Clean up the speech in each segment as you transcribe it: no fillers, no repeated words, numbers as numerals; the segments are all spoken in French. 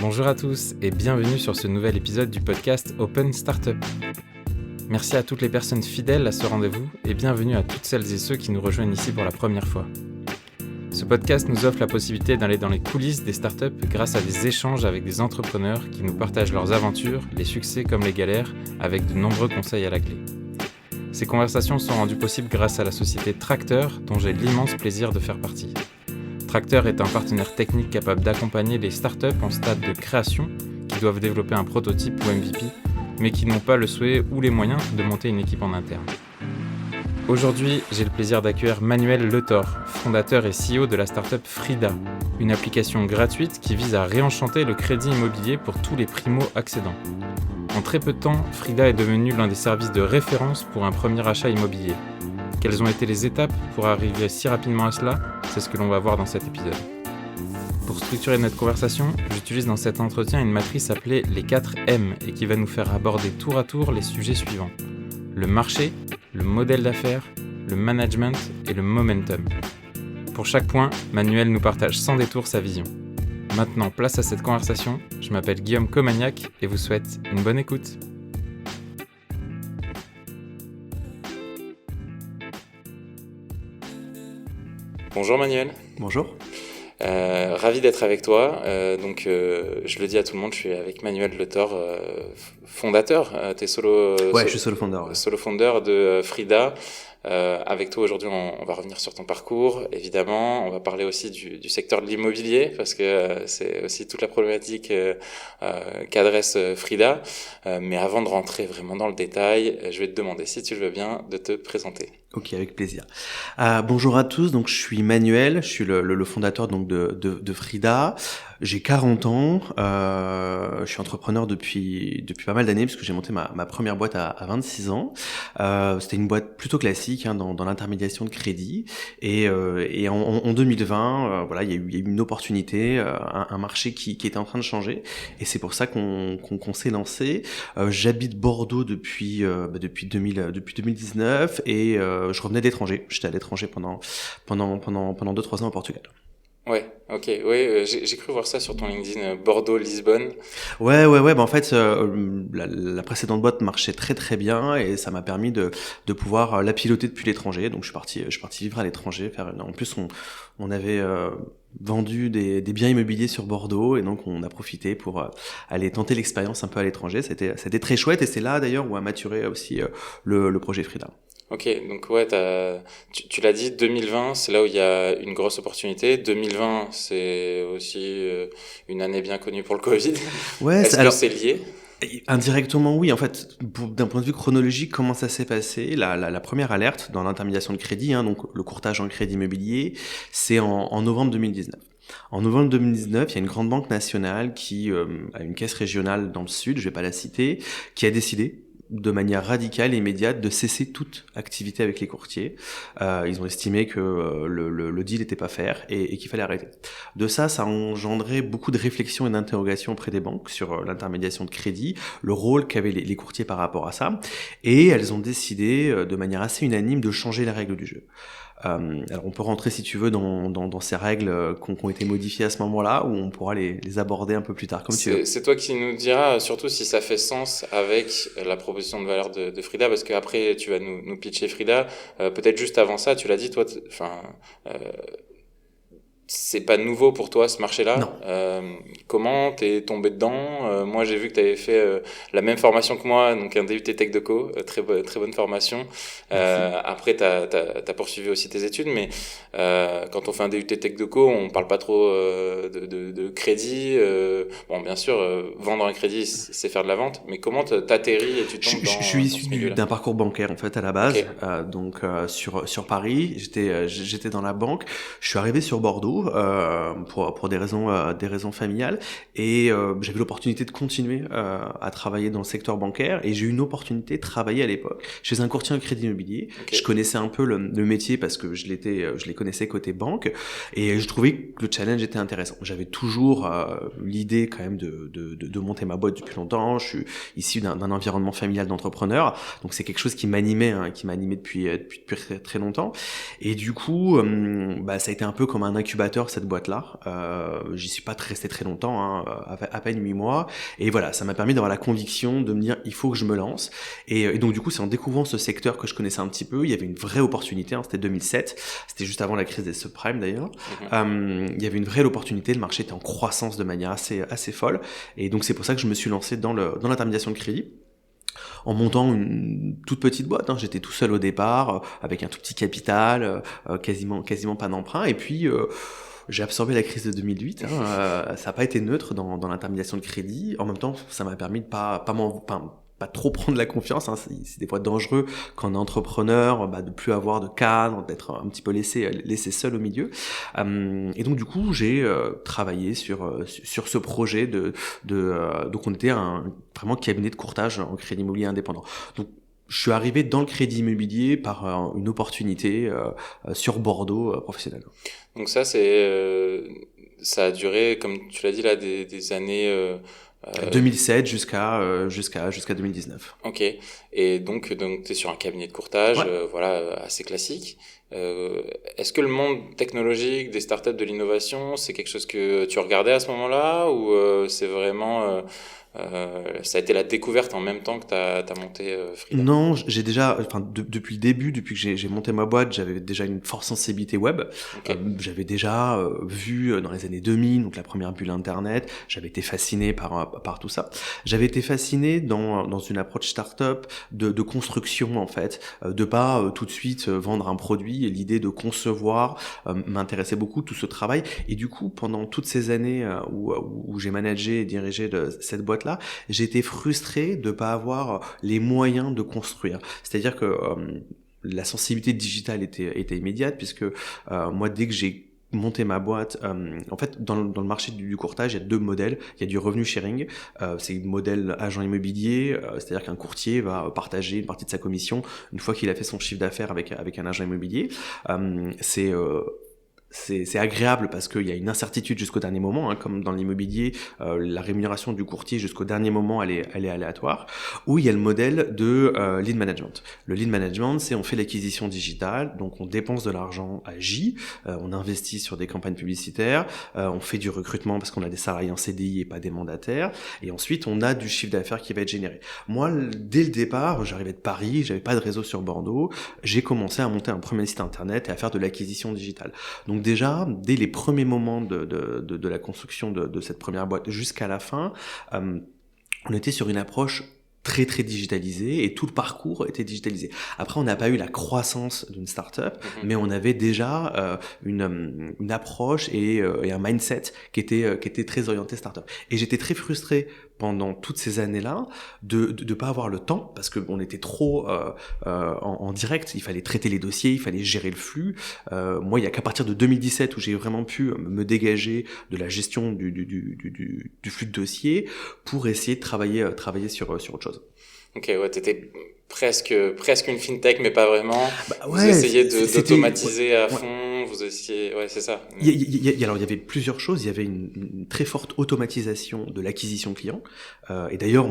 Bonjour à tous et bienvenue sur ce nouvel épisode du podcast Open Startup. Merci à toutes les personnes fidèles à ce rendez-vous et bienvenue à toutes celles et ceux qui nous rejoignent ici pour la première fois. Ce podcast nous offre la possibilité d'aller dans les coulisses des startups grâce à des échanges avec des entrepreneurs qui nous partagent leurs aventures, les succès comme les galères, avec de nombreux conseils à la clé. Ces conversations sont rendues possibles grâce à la société Tracteur, dont j'ai l'immense plaisir de faire partie. Tracteur est un partenaire technique capable d'accompagner les startups en stade de création qui doivent développer un prototype ou MVP, mais qui n'ont pas le souhait ou les moyens de monter une équipe en interne. Aujourd'hui, j'ai le plaisir d'accueillir Manuel Letor, fondateur et CEO de la startup Frida, une application gratuite qui vise à réenchanter le crédit immobilier pour tous les primo-accédants. En très peu de temps, Frida est devenu l'un des services de référence pour un premier achat immobilier. Quelles ont été les étapes pour arriver si rapidement à cela ? C'est ce que l'on va voir dans cet épisode. Pour structurer notre conversation, j'utilise dans cet entretien une matrice appelée les 4 M et qui va nous faire aborder tour à tour les sujets suivants. Le marché, le modèle d'affaires, le management et le momentum. Pour chaque point, Manuel nous partage sans détour sa vision. Maintenant, place à cette conversation. Je m'appelle Guillaume Comagnac et vous souhaite une bonne écoute. Bonjour Manuel. Bonjour. Ravi d'être avec toi. Je le dis à tout le monde, je suis avec Manuel Letor, fondateur. T'es solo. Ouais, je suis solo founder. Ouais. Solo founder de Frida. Avec toi aujourd'hui, on va revenir sur ton parcours, évidemment. On va parler aussi du secteur de l'immobilier parce que c'est aussi toute la problématique qu'adresse Frida. Mais avant de rentrer vraiment dans le détail, je vais te demander si tu le veux bien de te présenter. Ok, avec plaisir. Bonjour à tous. Donc, je suis Manuel. Je suis le fondateur donc de Frida. J'ai 40 ans. Je suis entrepreneur depuis pas mal d'années puisque j'ai monté ma première boîte à 26 ans. C'était une boîte plutôt classique dans l'intermédiation de crédit. Et en 2020, voilà, il y a eu une opportunité, un marché qui était en train de changer. Et c'est pour ça qu'on s'est lancé. J'habite Bordeaux depuis 2019 et je revenais d'étranger. J'étais à l'étranger pendant 2-3 ans au Portugal. Ouais, ok, ouais, j'ai cru voir ça sur ton LinkedIn, Bordeaux-Lisbonne. Ouais. En fait, la précédente boîte marchait très très bien et ça m'a permis de pouvoir la piloter depuis l'étranger. Donc je suis parti vivre à l'étranger. En plus, on avait vendu des biens immobiliers sur Bordeaux et donc on a profité pour aller tenter l'expérience un peu à l'étranger. C'était très chouette et c'est là d'ailleurs où a maturé aussi le projet Frida. Ok, donc ouais, tu l'as dit, 2020, c'est là où il y a une grosse opportunité. 2020, c'est aussi une année bien connue pour le Covid. Ouais, Est-ce que c'est lié ? Indirectement, oui. En fait, d'un point de vue chronologique, comment ça s'est passé ? La première alerte dans l'intermédiation de crédit, donc le courtage en crédit immobilier, c'est en novembre 2019. En novembre 2019, il y a une grande banque nationale qui a une caisse régionale dans le sud, je vais pas la citer, qui a décidé de manière radicale et immédiate de cesser toute activité avec les courtiers. Ils ont estimé que le deal n'était pas faire et qu'il fallait arrêter. De ça a engendré beaucoup de réflexions et d'interrogations auprès des banques sur l'intermédiation de crédit, le rôle qu'avaient les courtiers par rapport à ça, et elles ont décidé de manière assez unanime de changer les règles du jeu. Alors on peut rentrer si tu veux dans ces règles qui ont été modifiées à ce moment-là, ou on pourra les aborder un peu plus tard comme tu veux. C'est toi qui nous diras surtout si ça fait sens avec la proposition de valeur de Frida, parce qu'après tu vas nous pitcher Frida. Peut-être juste avant ça, tu l'as dit, toi, c'est pas nouveau pour toi ce marché-là. Non. Comment t'es tombé dedans ? Moi j'ai vu que t'avais fait la même formation que moi, donc un DUT Tech Deco, très bonne formation. Après t'as poursuivi aussi tes études, mais quand on fait un DUT Tech Deco, on parle pas trop de crédit. Bon, bien sûr, vendre un crédit, c'est faire de la vente, mais comment t'atterris et tu tombes Je suis issu d'un parcours bancaire en fait à la base. Okay. Sur Paris, j'étais dans la banque. Je suis arrivé sur Bordeaux pour des raisons familiales et j'avais l'opportunité de continuer à travailler dans le secteur bancaire et j'ai eu une opportunité de travailler à l'époque chez un courtier en crédit immobilier. Okay. Je connaissais un peu le métier parce que je les connaissais côté banque et je trouvais que le challenge était intéressant. J'avais toujours l'idée quand même de monter ma boîte depuis longtemps. Je suis issu d'un environnement familial d'entrepreneurs, donc c'est quelque chose qui m'animait depuis très, très longtemps. Et du coup, ça a été un peu comme un incubateur incubateur, cette boîte-là. J'y suis pas resté très longtemps, hein, à peine 8 mois. Et voilà, ça m'a permis d'avoir la conviction de me dire, il faut que je me lance. Et donc, du coup, c'est en découvrant ce secteur que je connaissais un petit peu. Il y avait une vraie opportunité, hein, c'était 2007. C'était juste avant la crise des subprimes, d'ailleurs. Il y avait une vraie opportunité. Le marché était en croissance de manière assez folle. Et donc, c'est pour ça que je me suis lancé dans l'intermédiation de crédit. En montant une toute petite boîte, hein. J'étais tout seul au départ, avec un tout petit capital, quasiment pas d'emprunt. Et puis j'ai absorbé la crise de 2008. Ça n'a pas été neutre dans l'intermédiation de crédit. En même temps, ça m'a permis de pas trop prendre la confiance, hein. C'est des fois dangereux quand on est entrepreneur, de plus avoir de cadre, d'être un petit peu laissé seul au milieu. Et donc du coup, j'ai travaillé sur ce projet donc on était un vraiment cabinet de courtage en crédit immobilier indépendant. Donc je suis arrivé dans le crédit immobilier par une opportunité sur Bordeaux professionnelle. Donc ça ça a duré, comme tu l'as dit là, des années 2007 jusqu'à 2019. Ok. Et donc tu es sur un cabinet de courtage, Ouais. voilà, assez classique. Est-ce que le monde technologique, des startups, de l'innovation, c'est quelque chose que tu regardais à ce moment-là, ou c'est vraiment ça a été la découverte en même temps que t'as monté Frida? Non, j'ai déjà, depuis le début, depuis que j'ai monté ma boîte, j'avais déjà une forte sensibilité web. Ok. J'avais déjà vu dans les années 2000, donc la première bulle Internet. J'avais été fasciné par tout ça. J'avais été fasciné dans une approche startup de construction, en fait, de pas tout de suite vendre un produit. Et l'idée de concevoir m'intéressait beaucoup, tout ce travail. Et du coup, pendant toutes ces années où j'ai managé et dirigé cette boîte-là, j'ai été frustré de pas avoir les moyens de construire. C'est-à-dire que la sensibilité digitale était immédiate, puisque moi, dès que j'ai monté ma boîte, en fait, dans le marché du courtage, il y a deux modèles. Il y a du revenu sharing, c'est le modèle agent immobilier, c'est-à-dire qu'un courtier va partager une partie de sa commission une fois qu'il a fait son chiffre d'affaires avec un agent immobilier. C'est agréable parce qu'il y a une incertitude jusqu'au dernier moment, hein, comme dans l'immobilier, la rémunération du courtier jusqu'au dernier moment, elle est aléatoire. Ou il y a le modèle de lead management. Le lead management, c'est on fait l'acquisition digitale, donc on dépense de l'argent à J, on investit sur des campagnes publicitaires, on fait du recrutement parce qu'on a des salariés en CDI et pas des mandataires, et ensuite on a du chiffre d'affaires qui va être généré. Moi, dès le départ, j'arrivais de Paris, j'avais pas de réseau sur Bordeaux, j'ai commencé à monter un premier site internet et à faire de l'acquisition digitale. Donc déjà, dès les premiers moments de la construction de cette première boîte jusqu'à la fin, on était sur une approche très très digitalisée et tout le parcours était digitalisé. Après, on n'a pas eu la croissance d'une startup, mais on avait déjà une approche et un mindset qui était très orienté startup. Et j'étais très frustré pendant toutes ces années-là de pas avoir le temps, parce que on était trop en direct. Il fallait traiter les dossiers, il fallait gérer le flux. Moi, il y a qu'à partir de 2017 où j'ai vraiment pu me dégager de la gestion du flux de dossiers pour essayer de travailler sur autre chose. Ok, ouais, t'étais presque une fintech, mais pas vraiment. Vous Ouais, essayez d'automatiser à ouais. fond, vous essayez, ouais, c'est ça. Alors, il y avait plusieurs choses. Il y avait une très forte automatisation de l'acquisition client. Et d'ailleurs,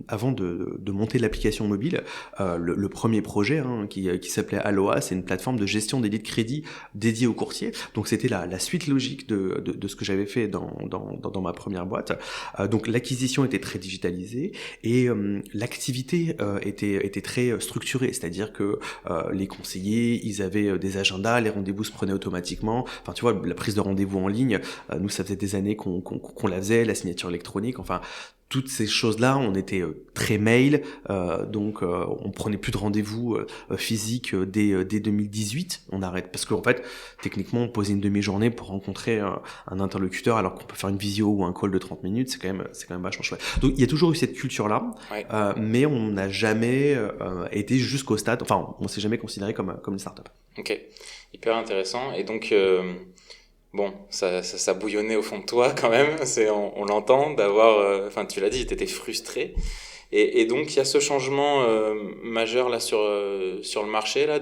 avant de monter l'application mobile, le premier projet, hein, qui s'appelait Aloha, c'est une plateforme de gestion des leads de crédit dédiée aux courtiers. Donc, c'était la suite logique de ce que j'avais fait dans ma première boîte. Donc, l'acquisition était très digitalisée et l'activité était très structurée. C'est-à-dire que les conseillers, ils avaient des agendas, les rendez-vous se prenaient automatiquement. Enfin, tu vois, la prise de rendez-vous en ligne, nous, ça faisait des années qu'on la faisait, la signature électronique, enfin, toutes ces choses-là, on était très mail, donc on prenait plus de rendez-vous physiques dès 2018. On arrête parce qu'en fait, techniquement, on posait une demi-journée pour rencontrer un interlocuteur, alors qu'on peut faire une visio ou un call de 30 minutes. C'est quand même vachement chouette. Donc, il y a toujours eu cette culture-là, Ouais. mais on n'a jamais été jusqu'au stade. Enfin, on s'est jamais considéré comme une startup. Ok, hyper intéressant. Et donc, bon, ça bouillonnait au fond de toi quand même. On l'entend d'avoir. Enfin, tu l'as dit, t'étais frustré. Et donc, il y a ce changement majeur là sur le marché là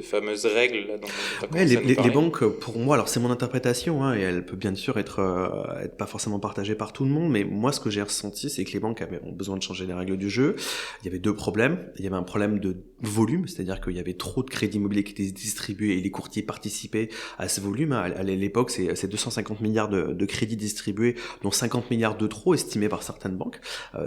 fameuses règles là, dont tu as Ouais, commencé à nous les parler. banques, pour moi, alors c'est mon interprétation, hein, et elle peut bien sûr être pas forcément partagée par tout le monde, mais moi, ce que j'ai ressenti, c'est que les banques ont besoin de changer les règles du jeu. Il y avait deux problèmes. Il y avait un problème de volume, c'est-à-dire qu'il y avait trop de crédits immobiliers qui étaient distribués et les courtiers participaient à ce volume. À l'époque, c'est 250 milliards de crédits distribués, dont 50 milliards de trop estimés par certaines banques.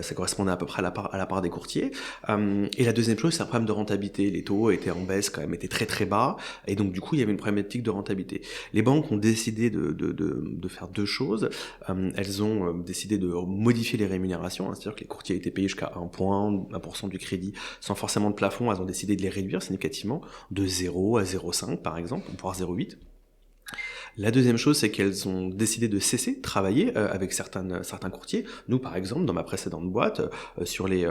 Ça correspondait à peu près à la part des courtiers. Et la deuxième chose, c'est un problème de rentabilité. Les taux étaient en baisse quand même, étaient très très bas. Et donc, du coup, il y avait une problématique de rentabilité. Les banques ont décidé de faire deux choses. Elles ont décidé de modifier les rémunérations, hein, c'est-à-dire que les courtiers étaient payés jusqu'à 1% du crédit sans forcément de plafond. Elles ont décidé de les réduire significativement de 0 à 0,5 par exemple, voire 0,8. La deuxième chose, c'est qu'elles ont décidé de cesser de travailler avec certains courtiers. Nous, par exemple, dans ma précédente boîte, sur les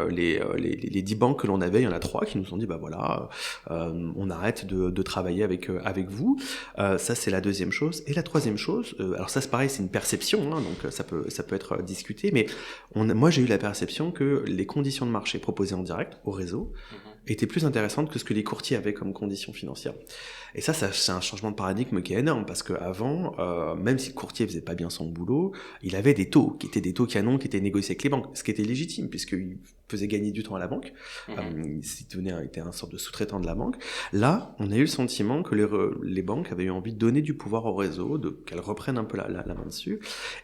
10 banques que l'on avait, il y en a 3 qui nous ont dit, bah voilà, on arrête de travailler avec vous. Ça, c'est la deuxième chose. Et la troisième chose, alors ça, c'est pareil, c'est une perception, hein, donc ça peut être discuté, mais moi, j'ai eu la perception que les conditions de marché proposées en direct au réseau étaient plus intéressantes que ce que les courtiers avaient comme conditions financières. Et ça, c'est un changement de paradigme qui est énorme, parce qu'avant, même si le courtier faisait pas bien son boulot, il avait des taux, qui étaient des taux canons, qui étaient négociés avec les banques, ce qui était légitime, puisqu'il faisait gagner du temps à la banque, il était un sorte de sous-traitant de la banque. Là, on a eu le sentiment que les banques avaient eu envie de donner du pouvoir au réseau, qu'elles reprennent un peu la main dessus,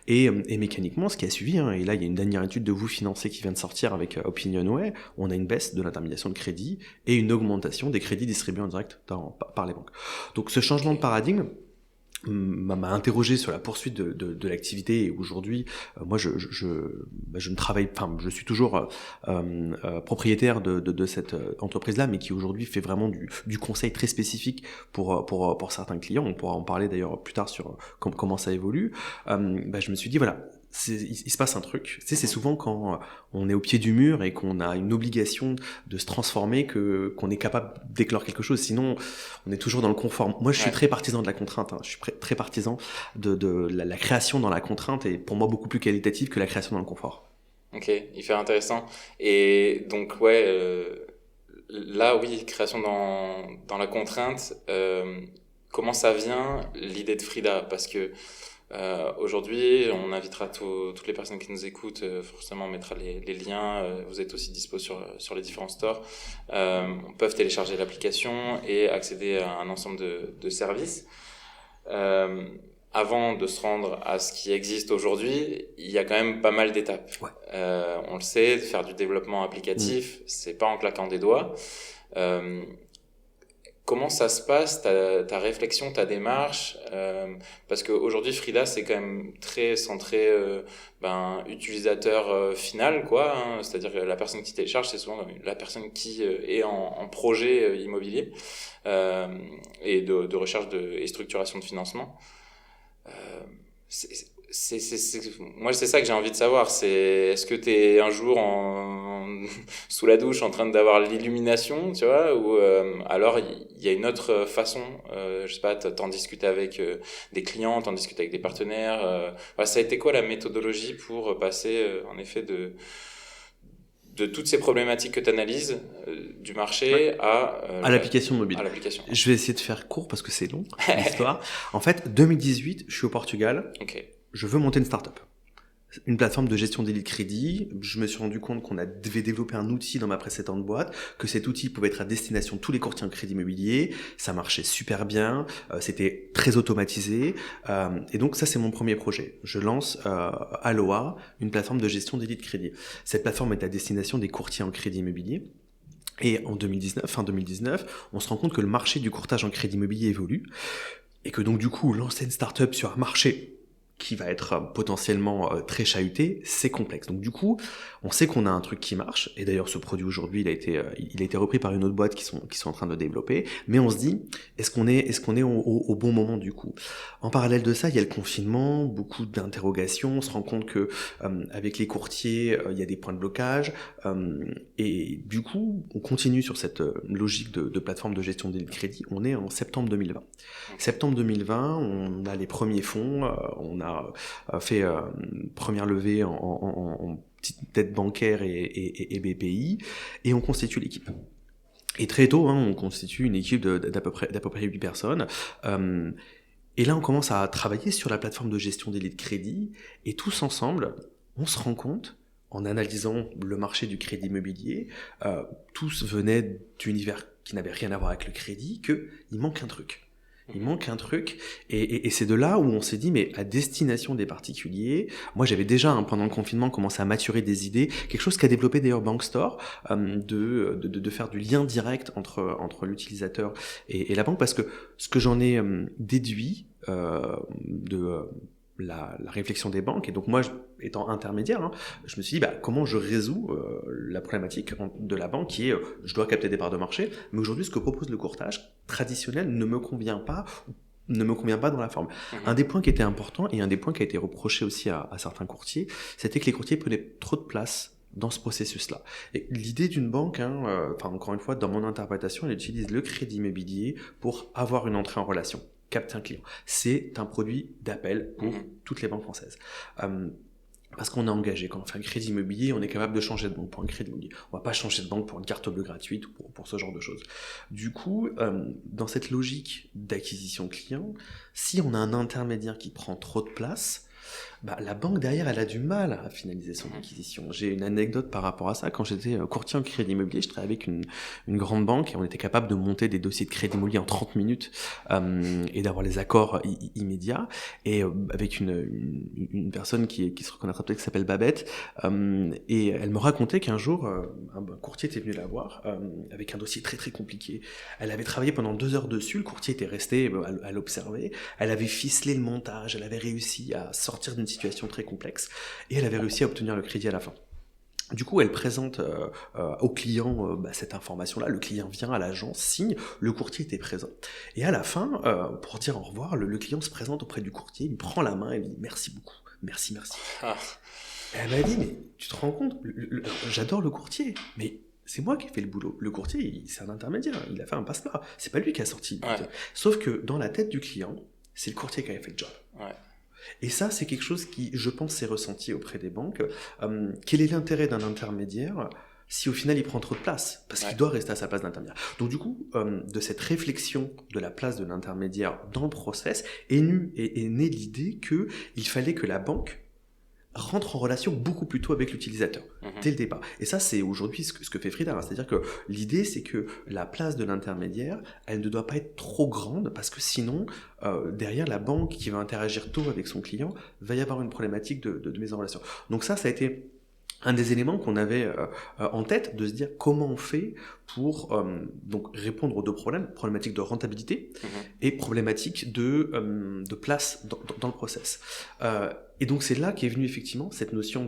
et mécaniquement, ce qui a suivi, hein, et là, il y a une dernière étude de Vous Financer qui vient de sortir avec Opinionway, on a une baisse de l'intermédiation de crédit et une augmentation des crédits distribués en direct par les banques. Donc ce changement de paradigme m'a interrogé sur la poursuite de l'activité, et aujourd'hui moi je ne travaille, enfin je suis toujours propriétaire de cette entreprise là, mais qui aujourd'hui fait vraiment du conseil très spécifique pour certains clients. On pourra en parler d'ailleurs plus tard sur comment ça évolue. Je me suis dit voilà, il se passe un truc. Tu sais, c'est souvent quand on est au pied du mur et qu'on a une obligation de se transformer qu'on est capable d'éclore quelque chose. Sinon, on est toujours dans le confort. Moi, je suis très partisan de la contrainte. Hein. Je suis très partisan de la création dans la contrainte, et pour moi beaucoup plus qualitative que la création dans le confort. Ok, hyper intéressant. Et donc, là, oui, création dans la contrainte. Comment ça vient, l'idée de Frida? Parce que aujourd'hui, on invitera toutes les personnes qui nous écoutent, forcément on mettra les liens, vous êtes aussi dispo sur les différents stores, on peut télécharger l'application et accéder à un ensemble de services. Avant de se rendre à ce qui existe aujourd'hui, il y a quand même pas mal d'étapes. Ouais. On le sait, faire du développement applicatif, c'est pas en claquant des doigts. Comment ça se passe, ta réflexion, ta démarche, parce qu'aujourd'hui Frida c'est quand même très centré utilisateur final, quoi, hein, c'est-à-dire que la personne qui télécharge c'est souvent la personne qui est en projet immobilier et de recherche et structuration de financement. Moi c'est ça que j'ai envie de savoir, c'est est-ce que t'es un jour sous la douche en train d'avoir l'illumination, tu vois, ou alors il y a une autre façon, je sais pas, t'en discutes avec des clients, t'en discutes avec des partenaires, ça a été quoi la méthodologie pour passer en effet de toutes ces problématiques que tu analyses du marché à l'application mobile. Je vais essayer de faire court parce que c'est long l'histoire. En fait, 2018, je suis au Portugal. Okay. Je veux monter une start-up. Une plateforme de gestion des lignes de crédit. Je me suis rendu compte qu'on devait développer un outil dans ma précédente boîte, que cet outil pouvait être à destination de tous les courtiers en crédit immobilier. Ça marchait super bien, c'était très automatisé. Et donc ça, c'est mon premier projet. Je lance Aloha, une plateforme de gestion des lignes de crédit. Cette plateforme est à destination des courtiers en crédit immobilier. Et en fin 2019, on se rend compte que le marché du courtage en crédit immobilier évolue, et que donc du coup, lancer une start-up sur un marché qui va être potentiellement très chahuté, c'est complexe. Donc du coup, on sait qu'on a un truc qui marche, et d'ailleurs ce produit aujourd'hui, il a été repris par une autre boîte qui sont en train de développer, mais on se dit, est-ce qu'on est au bon moment du coup? En parallèle de ça, il y a le confinement, beaucoup d'interrogations, on se rend compte que avec les courtiers, il y a des points de blocage, et du coup, on continue sur cette logique de plateforme de gestion des crédits. On est en septembre 2020. Septembre 2020, on a les premiers fonds, on a fait première levée en petite dette bancaire et BPI, et on constitue l'équipe. Et très tôt, on constitue une équipe d'à peu près 8 personnes. Et là, on commence à travailler sur la plateforme de gestion des lignes de crédit. Et tous ensemble, on se rend compte, en analysant le marché du crédit immobilier, tous venaient d'univers qui n'avaient rien à voir avec le crédit, qu'il manque un truc. Il manque un truc, et c'est de là où on s'est dit, mais à destination des particuliers, moi j'avais déjà, pendant le confinement, commencé à maturer des idées, quelque chose qu'a développé d'ailleurs Bankstore, de faire du lien direct entre l'utilisateur et la banque, parce que ce que j'en ai déduit de la réflexion des banques, et donc moi étant intermédiaire, je me suis dit comment je résous la problématique de la banque qui est je dois capter des parts de marché, mais aujourd'hui ce que propose le courtage traditionnel ne me convient pas dans la forme. Un des points qui était important et un des points qui a été reproché aussi à certains courtiers, c'était que les courtiers prenaient trop de place dans ce processus-là. Et l'idée d'une banque, encore une fois, dans mon interprétation, elle utilise le crédit immobilier pour avoir une entrée en relation, capter un client. C'est un produit d'appel pour toutes les banques françaises. Parce qu'on est engagé. Quand on fait un crédit immobilier, on est capable de changer de banque pour un crédit immobilier. On va pas changer de banque pour une carte bleue gratuite ou pour ce genre de choses. Du coup, dans cette logique d'acquisition client, si on a un intermédiaire qui prend trop de place, la banque derrière, elle a du mal à finaliser son acquisition. J'ai une anecdote par rapport à ça. Quand j'étais courtier en crédit immobilier, je travaillais avec une grande banque et on était capable de monter des dossiers de crédit immobilier en 30 minutes et d'avoir les accords immédiats. Et avec une personne qui se reconnaîtra peut-être, qui s'appelle Babette, et elle me racontait qu'un jour, un courtier était venu la voir avec un dossier très très compliqué. Elle avait travaillé pendant 2 heures dessus, le courtier était resté à l'observer. Elle avait ficelé le montage, elle avait réussi à sortir d'une situation très complexe et elle avait réussi à obtenir le crédit à la fin. Du coup, elle présente au client cette information-là. Le client vient à l'agence, signe, le courtier était présent. Et à la fin, pour dire au revoir, le client se présente auprès du courtier, il prend la main et lui dit « Merci beaucoup, merci. » Et elle m'a dit « Mais tu te rends compte, j'adore le courtier, mais c'est moi qui ai fait le boulot. Le courtier, c'est un intermédiaire, il a fait un passe-plat. C'est pas lui qui a sorti. Ouais. » Sauf que dans la tête du client, c'est le courtier qui avait fait le job. Ouais. Et ça, c'est quelque chose qui, je pense, s'est ressenti auprès des banques. Quel est l'intérêt d'un intermédiaire si au final il prend trop de place? Parce qu'il doit rester à sa place d'intermédiaire. Donc du coup, de cette réflexion de la place de l'intermédiaire dans le process, est née l'idée qu'il fallait que la banque rentre en relation beaucoup plus tôt avec l'utilisateur, dès le départ. Et ça, c'est aujourd'hui ce que fait Frida. C'est-à-dire que l'idée, c'est que la place de l'intermédiaire, elle ne doit pas être trop grande, parce que sinon, derrière, la banque qui va interagir tôt avec son client, va y avoir une problématique de mise en relation. Donc ça a été un des éléments qu'on avait en tête, de se dire comment on fait pour donc répondre aux deux problèmes, problématique de rentabilité et problématique de place dans le process. Et donc c'est là qu'est venue effectivement cette notion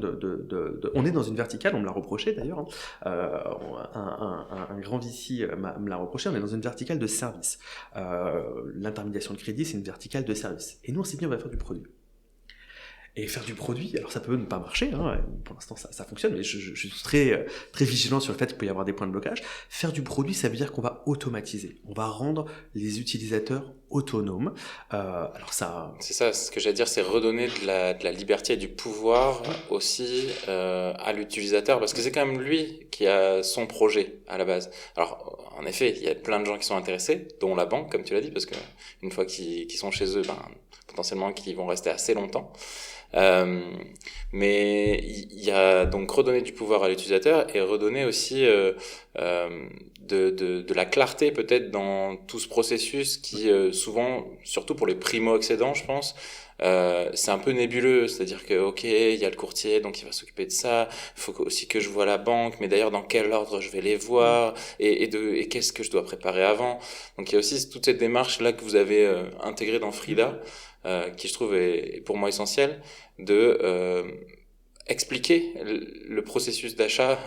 on est dans une verticale, on me l'a reproché d'ailleurs, un grand VC me l'a reproché, on est dans une verticale de service. L'intermédiation de crédit, c'est une verticale de service. Et nous on s'est dit on va faire du produit. Et faire du produit, alors ça peut ne pas marcher, pour l'instant ça fonctionne, mais je suis très, très vigilant sur le fait qu'il peut y avoir des points de blocage. Faire du produit, ça veut dire qu'on va automatiser, on va rendre les utilisateurs autonomes. Alors ça... C'est ça, ce que j'allais dire, c'est redonner de la liberté et du pouvoir aussi à l'utilisateur, parce que c'est quand même lui qui a son projet à la base. Alors en effet, il y a plein de gens qui sont intéressés, dont la banque, comme tu l'as dit, parce que une fois qu'ils sont chez eux, potentiellement qu'ils vont rester assez longtemps. Mais il y a donc redonner du pouvoir à l'utilisateur et redonner aussi de la clarté peut-être dans tout ce processus qui souvent, surtout pour les primo-accédants, je pense, c'est un peu nébuleux. C'est-à-dire que ok, il y a le courtier, donc il va s'occuper de ça, il faut aussi que je voie la banque, mais d'ailleurs dans quel ordre je vais les voir et qu'est-ce que je dois préparer avant. Donc il y a aussi toute cette démarche là que vous avez intégrée dans Frida, qui je trouve est pour moi essentiel, de expliquer le processus d'achat,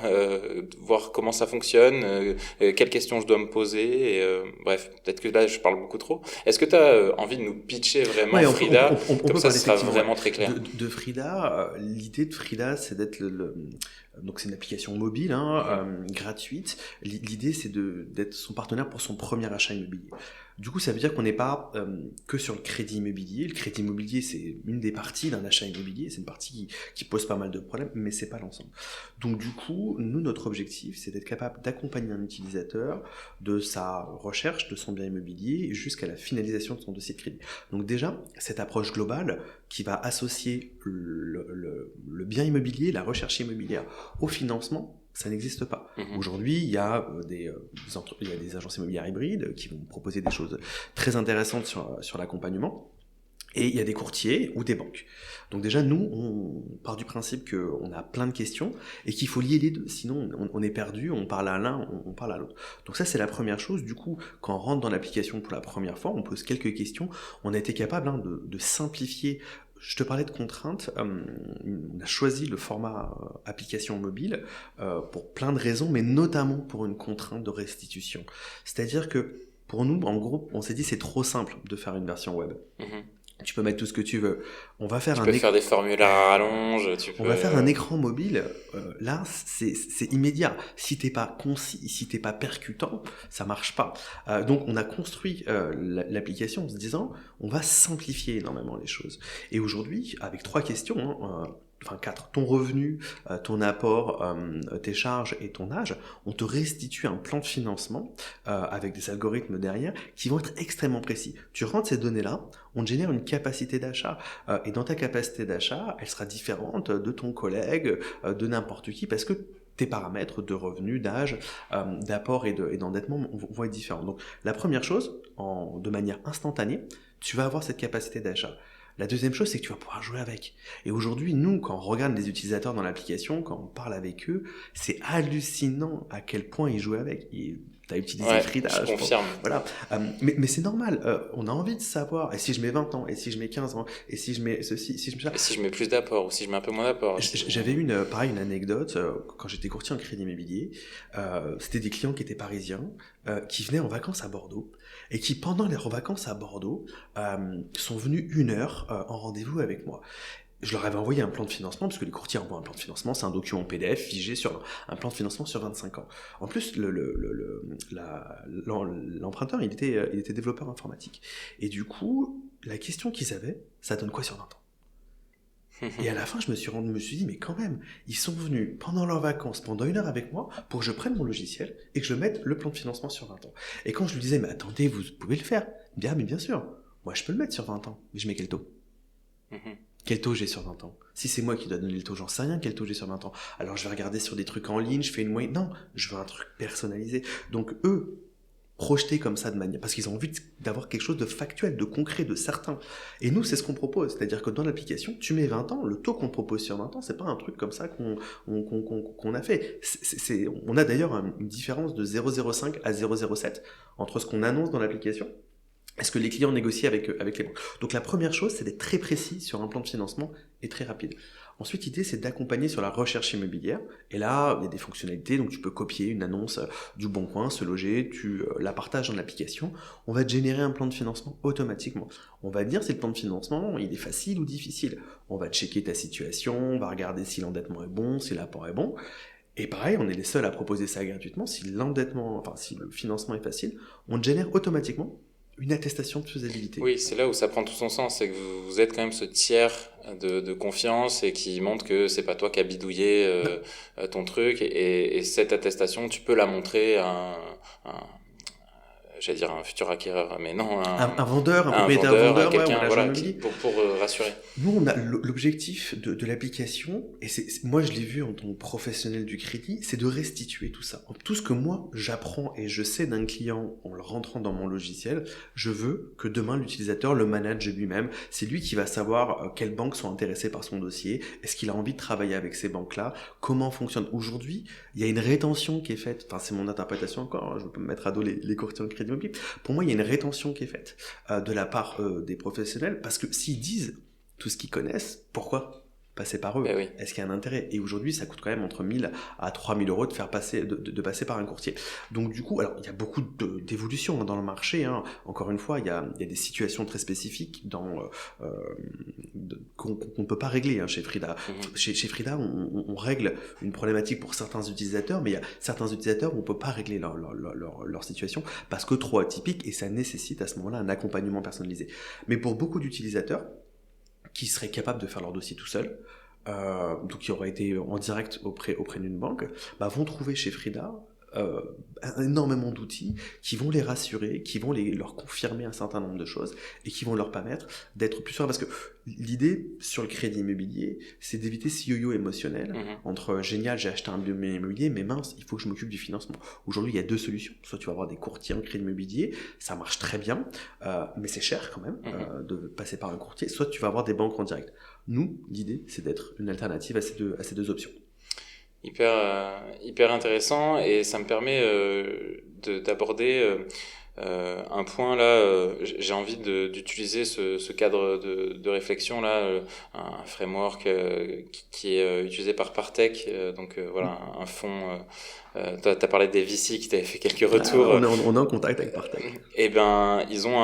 voir comment ça fonctionne, quelles questions je dois me poser, bref, peut-être que là je parle beaucoup trop. Est-ce que tu as envie de nous pitcher vraiment Frida, on comme ça ce sera vraiment très clair. De Frida, l'idée de Frida, c'est d'être Donc c'est une application mobile, gratuite. L'idée c'est d'être son partenaire pour son premier achat immobilier. Du coup, ça veut dire qu'on n'est pas que sur le crédit immobilier. Le crédit immobilier, c'est une des parties d'un achat immobilier. C'est une partie qui pose pas mal de problèmes, mais c'est pas l'ensemble. Donc du coup, nous, notre objectif, c'est d'être capable d'accompagner un utilisateur de sa recherche de son bien immobilier jusqu'à la finalisation de son dossier de crédit. Donc déjà, cette approche globale qui va associer le bien immobilier, la recherche immobilière au financement, ça n'existe pas. Aujourd'hui, il y a des agences immobilières hybrides qui vont proposer des choses très intéressantes sur l'accompagnement. Et il y a des courtiers ou des banques. Donc déjà, nous, on part du principe qu'on a plein de questions et qu'il faut lier les deux. Sinon, on est perdu, on parle à l'un, on parle à l'autre. Donc ça, c'est la première chose. Du coup, quand on rentre dans l'application pour la première fois, on pose quelques questions. On a été capable de simplifier. Je te parlais de contraintes, on a choisi le format application mobile pour plein de raisons, mais notamment pour une contrainte de restitution. C'est-à-dire que pour nous, en gros, on s'est dit c'est trop simple de faire une version web. Tu peux mettre tout ce que tu veux. On va faire faire des formulaires à rallonge. On va faire un écran mobile. Là, c'est immédiat. Si t'es pas concis, si t'es pas percutant, ça marche pas. Donc, on a construit l'application en se disant, on va simplifier énormément les choses. Et aujourd'hui, avec 3 questions, enfin 4, ton revenu, ton apport, tes charges et ton âge, on te restitue un plan de financement avec des algorithmes derrière qui vont être extrêmement précis. Tu rentres ces données-là, on te génère une capacité d'achat et dans ta capacité d'achat, elle sera différente de ton collègue, de n'importe qui parce que tes paramètres de revenus, d'âge, d'apport et d'endettement vont être différents. Donc la première chose, de manière instantanée, tu vas avoir cette capacité d'achat. La deuxième chose, c'est que tu vas pouvoir jouer avec. Et aujourd'hui, nous, quand on regarde les utilisateurs dans l'application, quand on parle avec eux, c'est hallucinant à quel point ils jouent avec. Tu as utilisé Frida. Je confirme. Voilà. Mais c'est normal. On a envie de savoir. Et si je mets 20 ans, et si je mets 15 ans, et si je mets ceci, si je mets ça. Et si je mets plus d'apport, ou si je mets un peu moins d'apport. J'avais une anecdote. Quand j'étais courtier en crédit immobilier, c'était des clients qui étaient parisiens, qui venaient en vacances à Bordeaux. Et qui, pendant leurs vacances à Bordeaux, sont venus 1 heure en rendez-vous avec moi. Je leur avais envoyé un plan de financement, parce que les courtiers envoient un plan de financement, c'est un document PDF figé sur un plan de financement sur 25 ans. En plus, l'emprunteur, il était développeur informatique. Et du coup, la question qu'ils avaient, ça donne quoi sur 20 ans ? Et à la fin, je me suis dit, mais quand même, ils sont venus pendant leurs vacances, pendant 1 heure avec moi, pour que je prenne mon logiciel et que je mette le plan de financement sur 20 ans. Et quand je lui disais, mais attendez, vous pouvez le faire. Bien, mais bien sûr, moi je peux le mettre sur 20 ans, mais je mets quel taux ? Quel taux j'ai sur 20 ans ? Si c'est moi qui dois donner le taux, j'en sais rien quel taux j'ai sur 20 ans. Alors je vais regarder sur des trucs en ligne, je fais une moyenne. Non, je veux un truc personnalisé. Donc eux, projetés comme ça de manière, parce qu'ils ont envie d'avoir quelque chose de factuel, de concret, de certain. Et nous, c'est ce qu'on propose. C'est-à-dire que dans l'application, tu mets 20 ans, le taux qu'on propose sur 20 ans, c'est pas un truc comme ça qu'on a fait. On a d'ailleurs une différence de 0,05 à 0,07 entre ce qu'on annonce dans l'application et ce que les clients négocient avec les banques. Donc la première chose, c'est d'être très précis sur un plan de financement et très rapide. Ensuite, l'idée, c'est d'accompagner sur la recherche immobilière. Et là, il y a des fonctionnalités. Donc, tu peux copier une annonce du Bon Coin, se loger, tu la partages dans l'application. On va te générer un plan de financement automatiquement. On va te dire si le plan de financement, il est facile ou difficile. On va checker ta situation, on va regarder si l'endettement est bon, si l'apport est bon. Et pareil, on est les seuls à proposer ça gratuitement. Si si le financement est facile, on te génère automatiquement une attestation de faisabilité. Oui, c'est là où ça prend tout son sens, c'est que vous êtes quand même ce tiers de confiance et qui montre que c'est pas toi qui as bidouillé ton truc et cette attestation, tu peux la montrer à j'allais dire un futur acquéreur, mais non, un vendeur, un propriétaire vendeur, quelqu'un pour rassurer. Nous, on a l'objectif de l'application, et moi je l'ai vu en tant que professionnel du crédit, c'est de restituer tout ça. Tout ce que moi j'apprends et je sais d'un client en le rentrant dans mon logiciel, je veux que demain l'utilisateur le manage lui-même. C'est lui qui va savoir quelles banques sont intéressées par son dossier, est-ce qu'il a envie de travailler avec ces banques-là, comment fonctionne. Aujourd'hui, il y a une rétention qui est faite, enfin c'est mon interprétation encore, je peux me mettre à dos les courtiers en crédit. Pour moi, il y a une rétention qui est faite de la part des professionnels, parce que s'ils disent tout ce qu'ils connaissent, pourquoi ? passer par eux. Oui. Est-ce qu'il y a un intérêt? Et aujourd'hui, ça coûte quand même entre 1000 à 3000 euros de passer par un courtier. Donc du coup, alors il y a beaucoup d'évolutions dans le marché. Encore une fois, il y a des situations très spécifiques qu'on ne peut pas régler chez Frida. Chez Frida, on règle une problématique pour certains utilisateurs, mais il y a certains utilisateurs où on ne peut pas régler leur situation parce que trop atypique, et ça nécessite à ce moment-là un accompagnement personnalisé. Mais pour beaucoup d'utilisateurs qui seraient capables de faire leur dossier tout seuls, donc qui auraient été en direct auprès d'une banque, vont trouver chez Frida énormément d'outils qui vont les rassurer, qui vont leur confirmer un certain nombre de choses et qui vont leur permettre d'être plus sereins. Parce que l'idée sur le crédit immobilier, c'est d'éviter ce yo-yo émotionnel entre génial, j'ai acheté un bien immobilier, mais mince, il faut que je m'occupe du financement. Aujourd'hui, il y a deux solutions. Soit tu vas avoir des courtiers en crédit immobilier, ça marche très bien, mais c'est cher quand même de passer par un courtier. Soit tu vas avoir des banques en direct. Nous, l'idée, c'est d'être une alternative à ces deux options. Hyper intéressant, et ça me permet d'aborder un point là. J'ai envie d'utiliser ce cadre de réflexion là, un framework qui est utilisé par Partech, donc voilà, un fonds. T'as parlé des VC qui t'avaient fait quelques retours. On est en contact avec Partech. Et ils ont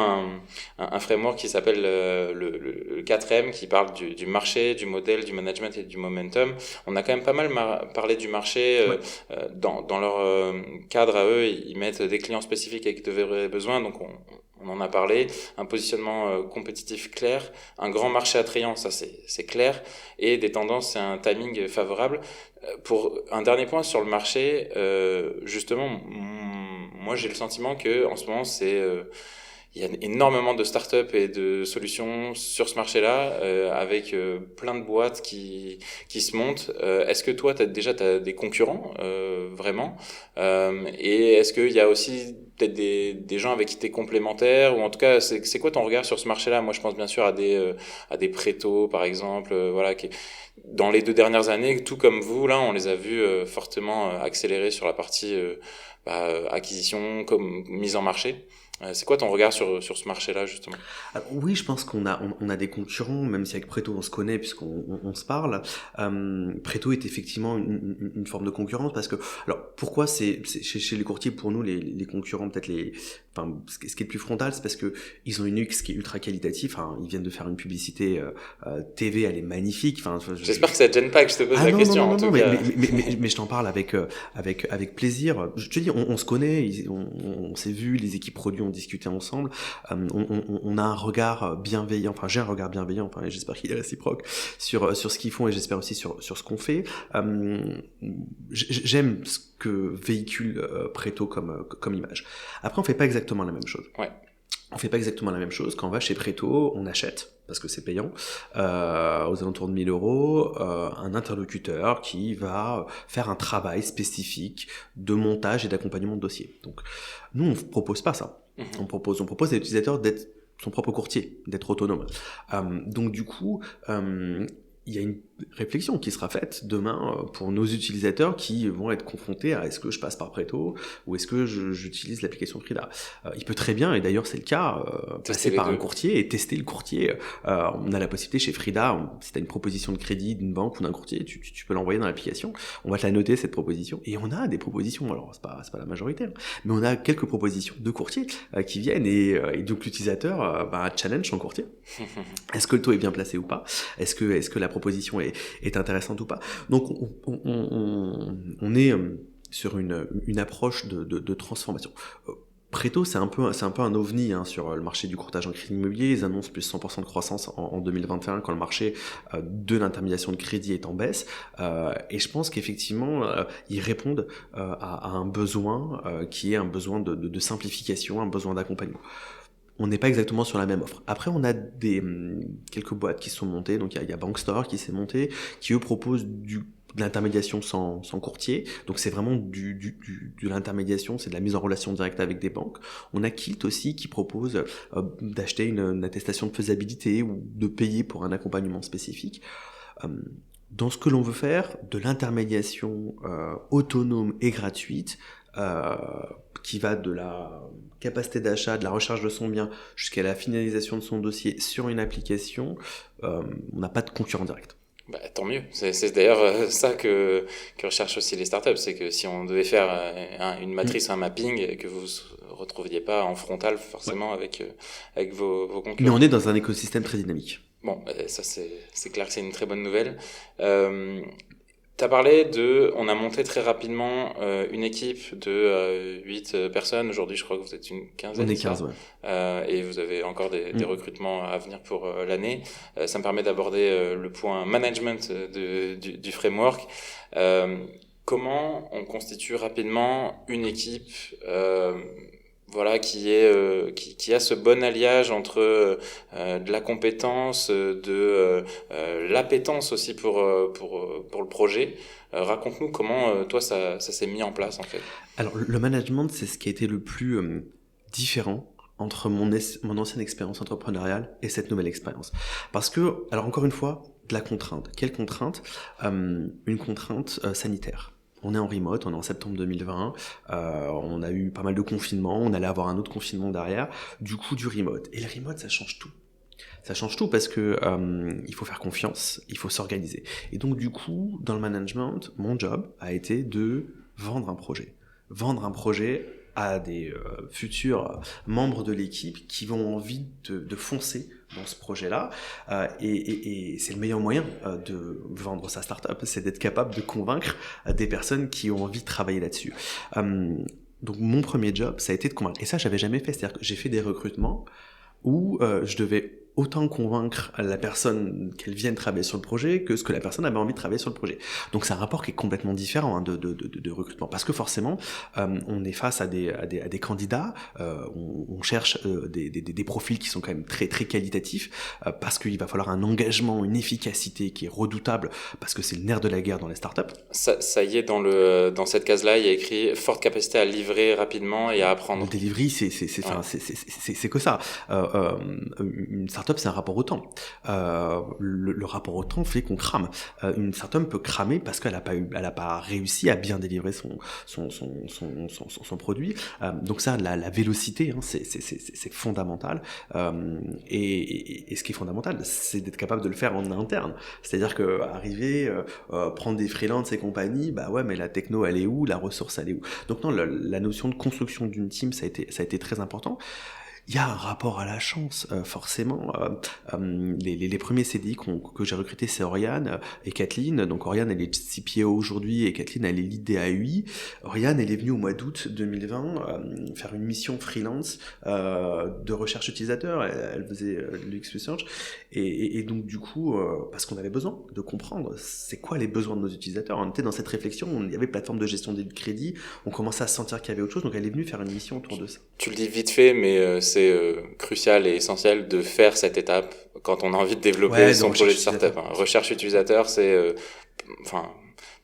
un framework qui s'appelle le 4M, qui parle du marché, du modèle, du management et du momentum. On a quand même pas mal parlé du marché. Dans leur cadre à eux, ils mettent des clients spécifiques avec de vrais besoins, donc on en a parlé, un positionnement compétitif clair, un grand marché attrayant, ça c'est clair, et des tendances et un timing favorable. Pour un dernier point sur le marché, justement, moi j'ai le sentiment que en ce moment il y a énormément de startups et de solutions sur ce marché-là, avec plein de boîtes qui se montent. Est-ce que toi, t'as des concurrents vraiment, et est-ce qu'il y a aussi peut-être des gens avec qui t'es complémentaire, ou en tout cas, c'est quoi ton regard sur ce marché-là? Moi, je pense bien sûr à des Préto, par exemple, voilà, qui dans les 2 dernières années, tout comme vous, là, on les a vus fortement accélérer sur la partie acquisition, comme mise en marché. C'est quoi ton regard sur ce marché-là, justement? Alors, oui, je pense qu'on a des concurrents, même si avec Préto on se connaît puisqu'on se parle. Préto est effectivement une forme de concurrence parce que, alors pourquoi c'est chez les courtiers, pour nous les concurrents, peut-être ce qui est le plus frontal, c'est parce que ils ont une UX qui est ultra qualitative. Ils viennent de faire une publicité TV, elle est magnifique. J'espère que ça te gêne pas que je te pose la question. Non, mais je t'en parle avec plaisir. Je te dis, on se connaît, on s'est vu, les équipes produits ont discuté ensemble. On a un regard bienveillant. Enfin, j'ai un regard bienveillant. Enfin, et j'espère qu'il est réciproque sur ce qu'ils font, et j'espère aussi sur ce qu'on fait. J'aime ce que véhicule Préto comme image. Après, on fait pas exactement la même chose. Ouais. On fait pas exactement la même chose. Quand on va chez Préto, on achète, parce que c'est payant, aux alentours de 1000 euros, un interlocuteur qui va faire un travail spécifique de montage et d'accompagnement de dossier. Donc, nous, on propose pas ça. On propose à l'utilisateur d'être son propre courtier, d'être autonome. Donc, du coup, il y a une réflexion qui sera faite demain pour nos utilisateurs qui vont être confrontés à est-ce que je passe par Préto ou est-ce que j'utilise l'application Frida. Il peut très bien, et d'ailleurs c'est le cas, passer par un courtier et tester le courtier. On a la possibilité chez Frida, si tu as une proposition de crédit d'une banque ou d'un courtier, tu peux l'envoyer dans l'application, on va te la noter cette proposition, et on a des propositions, alors c'est pas la majorité, mais on a quelques propositions de courtiers qui viennent, et donc l'utilisateur challenge son courtier. Est-ce que le taux est bien placé ou pas? Est-ce que la proposition est intéressante ou pas? Donc on est sur une approche de transformation. Préto, c'est un peu un ovni sur le marché du courtage en crédit immobilier. Ils annoncent plus 100% de croissance en 2021 quand le marché de l'intermédiation de crédit est en baisse. Et je pense qu'effectivement, ils répondent à un besoin qui est un besoin de simplification, un besoin d'accompagnement. On n'est pas exactement sur la même offre. Après, on a quelques boîtes qui se sont montées. Donc, il y a Bankstore qui s'est monté, qui eux proposent de l'intermédiation sans courtier. Donc, c'est vraiment de l'intermédiation, c'est de la mise en relation directe avec des banques. On a Kilt aussi qui propose d'acheter une attestation de faisabilité ou de payer pour un accompagnement spécifique. Dans ce que l'on veut faire, de l'intermédiation autonome et gratuite, qui va de la capacité d'achat, de la recherche de son bien, jusqu'à la finalisation de son dossier sur une application, on n'a pas de concurrent direct. Bah, tant mieux. C'est d'ailleurs ça que recherchent aussi les startups. C'est que si on devait faire une matrice, un mapping, que vous ne retrouviez pas en frontal Ouais. forcément avec vos Mais on concurrents. est dans un écosystème très dynamique. Bon, ça c'est clair que c'est une très bonne nouvelle. Euh, T'as parlé on a monté très rapidement une équipe de 8 personnes. Aujourd'hui, je crois que vous êtes une On quinzaine, est c'est ça? 15, ouais. Et vous avez encore des Mm. recrutements à venir pour l'année. Ça me permet d'aborder le point management du framework. Euh, Comment on constitue rapidement une équipe voilà, qui a ce bon alliage entre de la compétence, l'appétence aussi pour le projet. Raconte-nous comment toi ça s'est mis en place en fait. Alors, le management, c'est ce qui a été le plus différent entre mon ancienne expérience entrepreneuriale et cette nouvelle expérience. Parce que, alors encore une fois, de la contrainte. Quelle contrainte? Une contrainte sanitaire. On est en remote, on est en septembre 2020, on a eu pas mal de confinements, on allait avoir un autre confinement derrière, du coup du remote. Et le remote, ça change tout. Ça change tout parce que il faut faire confiance, il faut s'organiser. Et donc du coup, dans le management, mon job a été de vendre un projet. Vendre un projet à des futurs membres de l'équipe qui vont envie de foncer dans ce projet-là. Et c'est le meilleur moyen de vendre sa startup, c'est d'être capable de convaincre des personnes qui ont envie de travailler là-dessus. Donc mon premier job, ça a été de convaincre. Et ça, j'avais jamais fait. C'est-à-dire que j'ai fait des recrutements où je devais autant convaincre la personne qu'elle vienne travailler sur le projet que ce que la personne avait envie de travailler sur le projet. Donc c'est un rapport qui est complètement différent de recrutement. Parce que forcément, on est face à des candidats, on cherche des profils qui sont quand même très, très qualitatifs, parce qu'il va falloir un engagement, une efficacité qui est redoutable, parce que c'est le nerf de la guerre dans les startups. Ça y est, dans cette case-là, il y a écrit forte capacité à livrer rapidement et à Le apprendre. delivery, Ouais. c'est que ça. Une startup, c'est un rapport au temps. Le rapport au temps fait qu'on crame. Une startup peut cramer parce qu'elle a pas réussi à bien délivrer son produit. Donc ça, la vélocité, hein, c'est fondamental. Et ce qui est fondamental, c'est d'être capable de le faire en interne. C'est-à-dire que arriver, prendre des freelances et compagnie, bah ouais, mais la techno, elle est où? La ressource, elle est où? Donc non, la notion de construction d'une team, ça a été très important. Il y a un rapport à la chance, forcément. Les premiers CDI que j'ai recrutés, c'est Oriane et Kathleen. Donc Oriane, elle est CPO aujourd'hui et Kathleen, elle est lead DAUI. Oriane, elle est venue au mois d'août 2020 faire une mission freelance de recherche utilisateur. Elle faisait de l'UX Research. Et donc du coup, parce qu'on avait besoin de comprendre c'est quoi les besoins de nos utilisateurs. On était dans cette réflexion, il y avait plateforme de gestion des crédits, on commençait à sentir qu'il y avait autre chose, donc elle est venue faire une mission autour de ça. Tu le dis vite fait, mais c'est crucial et essentiel de faire cette étape quand on a envie de développer Ouais, de son projet recherche de utilisateur. startup, hein. Recherche utilisateur, enfin,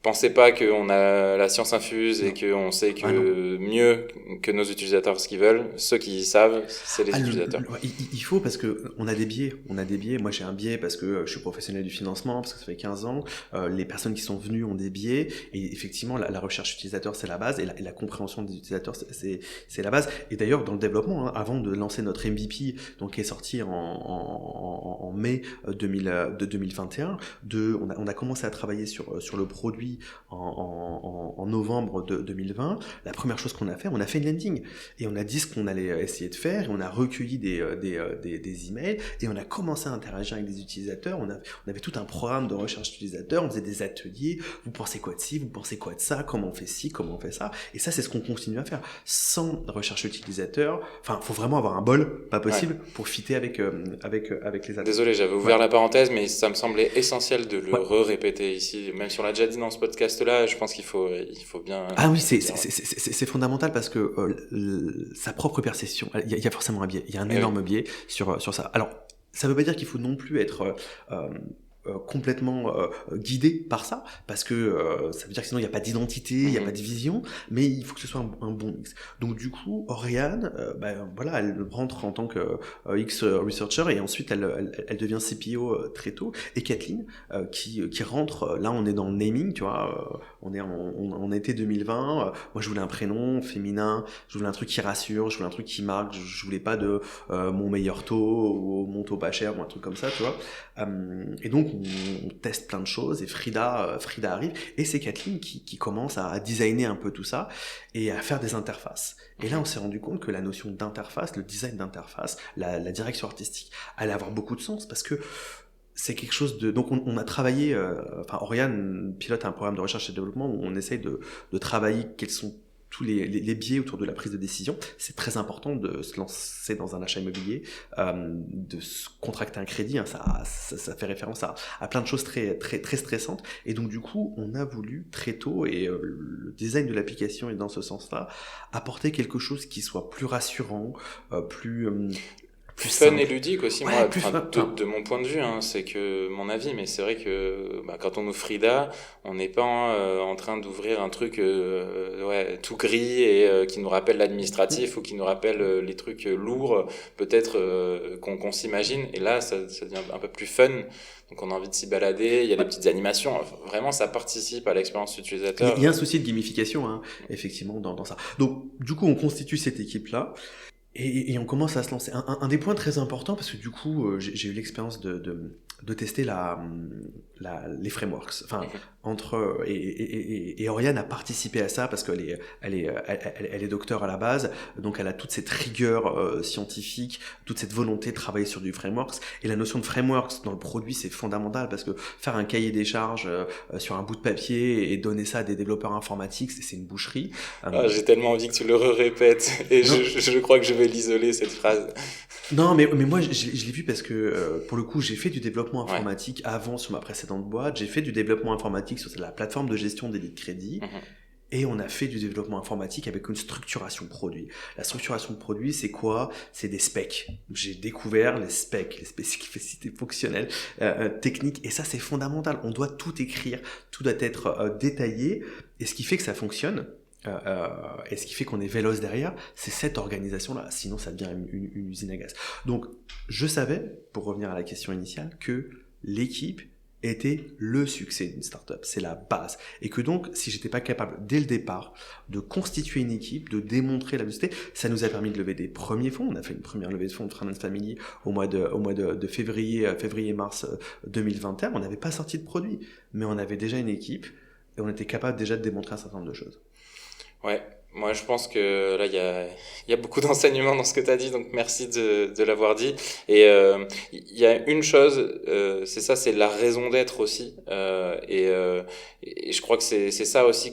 pensez pas qu'on a la science infuse et Non. qu'on sait Ah non. que mieux que nos utilisateurs ce qu'ils veulent. Ceux qui savent, c'est les Ah, utilisateurs. ouais, il faut parce que on a des biais. On a des biais. Moi, j'ai un biais parce que je suis professionnel du financement, parce que ça fait 15 ans. Les personnes qui sont venues ont des biais. Et effectivement, la recherche utilisateur, c'est la base. Et la compréhension des utilisateurs, c'est la base. Et d'ailleurs, dans le développement, hein, avant de lancer notre MVP, donc qui est sorti en mai 2021, on a commencé à travailler sur le produit en novembre 2020. La première chose qu'on a fait, on a fait une landing. Et on a dit ce qu'on allait essayer de faire, et on a recueilli des emails, et on a commencé à interagir avec des utilisateurs, on avait tout un programme de recherche utilisateur, on faisait des ateliers, vous pensez quoi de ci, vous pensez quoi de ça, comment on fait ci, comment on fait ça, et ça c'est ce qu'on continue à faire. Sans recherche utilisateur, enfin, faut vraiment avoir un bol, pas possible, Ouais. pour fitter avec les attentes. Désolé, j'avais Ouais, ouvert la parenthèse, mais ça me semblait essentiel de le ouais. répéter ici. Même si on l'a déjà dit dans ce podcast-là, je pense il faut bien Ah oui, le dire. c'est fondamental parce que sa propre perception, il y a forcément un biais, il y a un Eh oui. énorme biais sur ça. Alors, ça veut pas dire qu'il faut non plus être complètement guidé par ça, parce que ça veut dire que sinon il n'y a pas d'identité, il n'y a pas de vision, mais il faut que ce soit un bon mix. Donc du coup, Oriane, voilà, elle rentre en tant que X researcher et ensuite elle devient CPO très tôt. Et Kathleen, qui rentre, là on est dans le naming, tu vois, on est en été 2020, moi je voulais un prénom féminin, je voulais un truc qui rassure, je voulais un truc qui marque, je voulais pas de mon meilleur taux ou mon taux pas cher ou un truc comme ça, tu vois. Et donc on teste plein de choses et Frida arrive et c'est Kathleen qui commence à designer un peu tout ça et à faire des interfaces. Et là, on s'est rendu compte que la notion d'interface, le design d'interface, la direction artistique allait avoir beaucoup de sens parce que c'est quelque chose de... Donc on a travaillé, Oriane pilote un programme de recherche et développement où on essaye de travailler quels sont tous les biais autour de la prise de décision. C'est très important de se lancer dans un achat immobilier, de se contracter un crédit, hein, ça fait référence à plein de choses très, très, très stressantes. Et donc du coup, on a voulu très tôt, et le design de l'application est dans ce sens-là, apporter quelque chose qui soit plus rassurant, plus fun simple. et ludique aussi, Ouais, moi, plus de mon point de vue, hein, c'est que mon avis, mais c'est vrai que quand on ouvre Frida, on n'est pas en train d'ouvrir un truc tout gris et qui nous rappelle l'administratif ou qui nous rappelle les trucs lourds, peut-être qu'on s'imagine. Et là, ça devient un peu plus fun. Donc on a envie de s'y balader, il y a des petites animations. Vraiment, ça participe à l'expérience utilisateur. Il y a un souci de gamification, hein, effectivement, dans ça. Donc, du coup, on constitue cette équipe-là. Et on commence à se lancer. Un des points très importants, parce que du coup, j'ai eu l'expérience de tester les frameworks. Enfin, et Oriane a participé à ça parce qu'elle est docteur à la base, donc elle a toute cette rigueur scientifique, toute cette volonté de travailler sur du frameworks. Et la notion de frameworks dans le produit, c'est fondamental parce que faire un cahier des charges sur un bout de papier et donner ça à des développeurs informatiques, c'est une boucherie. J'ai tellement envie que tu le répètes et je crois que je vais l'isoler cette phrase. Non, mais moi je l'ai vu parce que pour le coup j'ai fait du développement informatique avant sur ma précédente boîte, j'ai fait du développement informatique sur la plateforme de gestion des lignes de crédit et on a fait du développement informatique avec une structuration produit. La structuration de produit, c'est quoi? C'est des specs. J'ai découvert les specs, les spécificités fonctionnelles, techniques, et ça c'est fondamental. On doit tout écrire, tout doit être détaillé, et ce qui fait que ça fonctionne. Et ce qui fait qu'on est véloce derrière, c'est cette organisation-là. Sinon, ça devient une usine à gaz. Donc, je savais, pour revenir à la question initiale, que l'équipe était le succès d'une startup. C'est la base. Et que donc, si j'étais pas capable, dès le départ, de constituer une équipe, de démontrer la velocité, ça nous a permis de lever des premiers fonds. On a fait une première levée de fonds de Friends and Family au mois de février-mars 2021. On n'avait pas sorti de produit, mais on avait déjà une équipe et on était capable déjà de démontrer un certain nombre de choses. Ouais, moi je pense que là il y a beaucoup d'enseignements dans ce que tu as dit, donc merci de l'avoir dit. Et il y a une chose, c'est la raison d'être aussi. Et je crois que c'est ça aussi,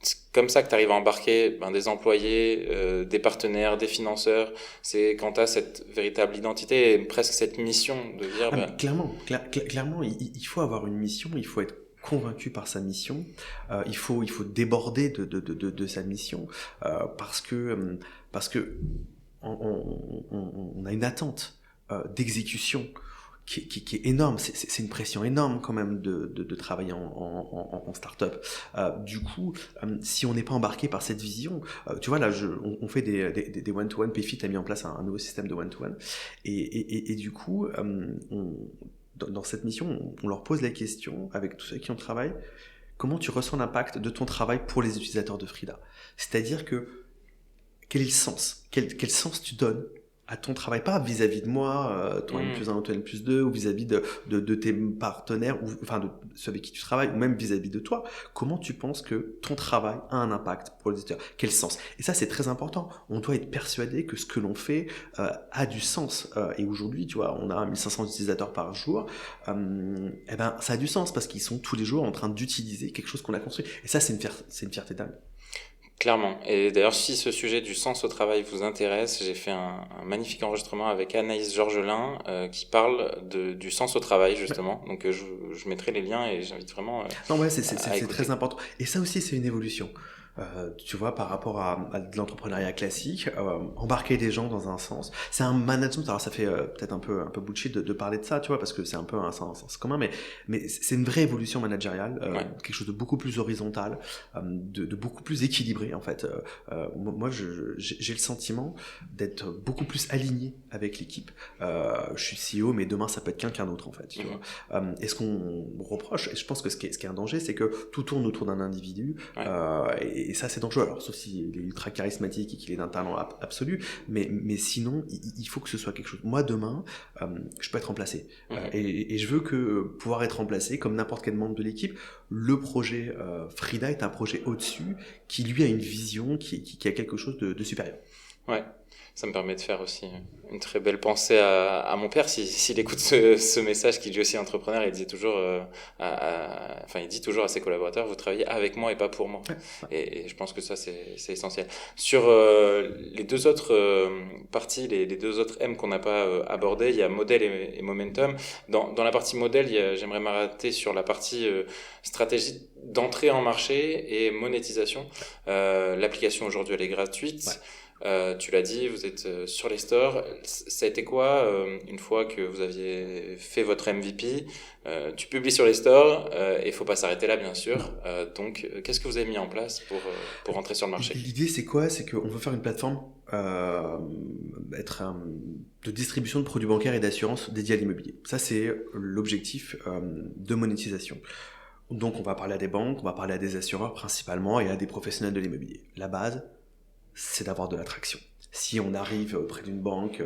c'est comme ça que tu arrives à embarquer des employés, des partenaires, des financeurs. C'est quand tu as cette véritable identité et presque cette mission de dire... Clairement, il faut avoir une mission, il faut être convaincu par sa mission, il faut déborder de sa mission parce que on a une attente d'exécution qui est énorme. C'est une pression énorme quand même de travailler en start-up. Du coup, si on n'est pas embarqué par cette vision, tu vois là, on fait des one-to-one. Payfit a mis en place un nouveau système de one-to-one, et du coup, dans cette mission, on leur pose la question, avec tous ceux qui en travaillent, comment tu ressens l'impact de ton travail pour les utilisateurs de Frida? C'est-à-dire que, quel est le sens? Quel sens tu donnes à ton travail? Pas vis-à-vis de moi, toi N+1 ou toi N+2, ou vis-à-vis de tes partenaires, ou enfin de ceux avec qui tu travailles, ou même vis-à-vis de toi. Comment tu penses que ton travail a un impact pour les utilisateurs? Quel sens? Et ça, c'est très important. On doit être persuadé que ce que l'on fait a du sens. Et aujourd'hui, tu vois, on a 1500 utilisateurs par jour. Ça a du sens parce qu'ils sont tous les jours en train d'utiliser quelque chose qu'on a construit. Et ça, c'est une fierté dingue. Clairement. Et d'ailleurs, si ce sujet du sens au travail vous intéresse, j'ai fait un magnifique enregistrement avec Anaïs Georgelin qui parle du sens au travail, justement. Ouais. Donc, je mettrai les liens et j'invite vraiment non, ouais, c'est très important. Et ça aussi, c'est une évolution. Tu vois, par rapport à de l'entrepreneuriat classique, embarquer des gens dans un sens, c'est un management. Alors ça fait peut-être un peu bullshit de parler de ça, tu vois, parce que c'est un peu un sens commun, mais c'est une vraie évolution managériale, quelque chose de beaucoup plus horizontal, de beaucoup plus équilibré en fait. Moi, j'ai le sentiment d'être beaucoup plus aligné avec l'équipe. Je suis CEO, mais demain ça peut être quelqu'un d'autre en fait. Tu vois. Et ce qu'on reproche, et je pense que ce qui est un danger, c'est que tout tourne autour d'un individu. Et ça, c'est dangereux. Alors, sauf s'il est ultra charismatique et qu'il est d'un talent absolu. Mais sinon, il faut que ce soit quelque chose. Moi, demain, je peux être remplacé. Et je veux pouvoir être remplacé comme n'importe quel membre de l'équipe. Le projet Frida est un projet au-dessus qui, lui, a une vision, qui a quelque chose de supérieur. Ouais. Ça me permet de faire aussi une très belle pensée à mon père, s'il écoute ce message, qui est lui aussi entrepreneur. Il disait toujours, il dit toujours à ses collaborateurs, vous travaillez avec moi et pas pour moi. Et je pense que ça, c'est essentiel. Sur les deux autres parties, les deux autres M qu'on n'a pas abordées, il y a modèle et momentum. Dans la partie modèle, j'aimerais m'arrêter sur la partie stratégie d'entrée en marché et monétisation. L'application aujourd'hui, elle est gratuite. Tu l'as dit, vous êtes sur les stores. Ça a été quoi une fois que vous aviez fait votre MVP? Tu publies sur les stores et il faut pas s'arrêter là, bien sûr. Donc, qu'est-ce que vous avez mis en place pour entrer sur le marché? L'idée, c'est quoi? C'est qu'on veut faire une plateforme de distribution de produits bancaires et d'assurance dédiés à l'immobilier. Ça, c'est l'objectif de monétisation. Donc, on va parler à des banques, on va parler à des assureurs principalement et à des professionnels de l'immobilier. La base, c'est d'avoir de l'attraction. Si on arrive près d'une banque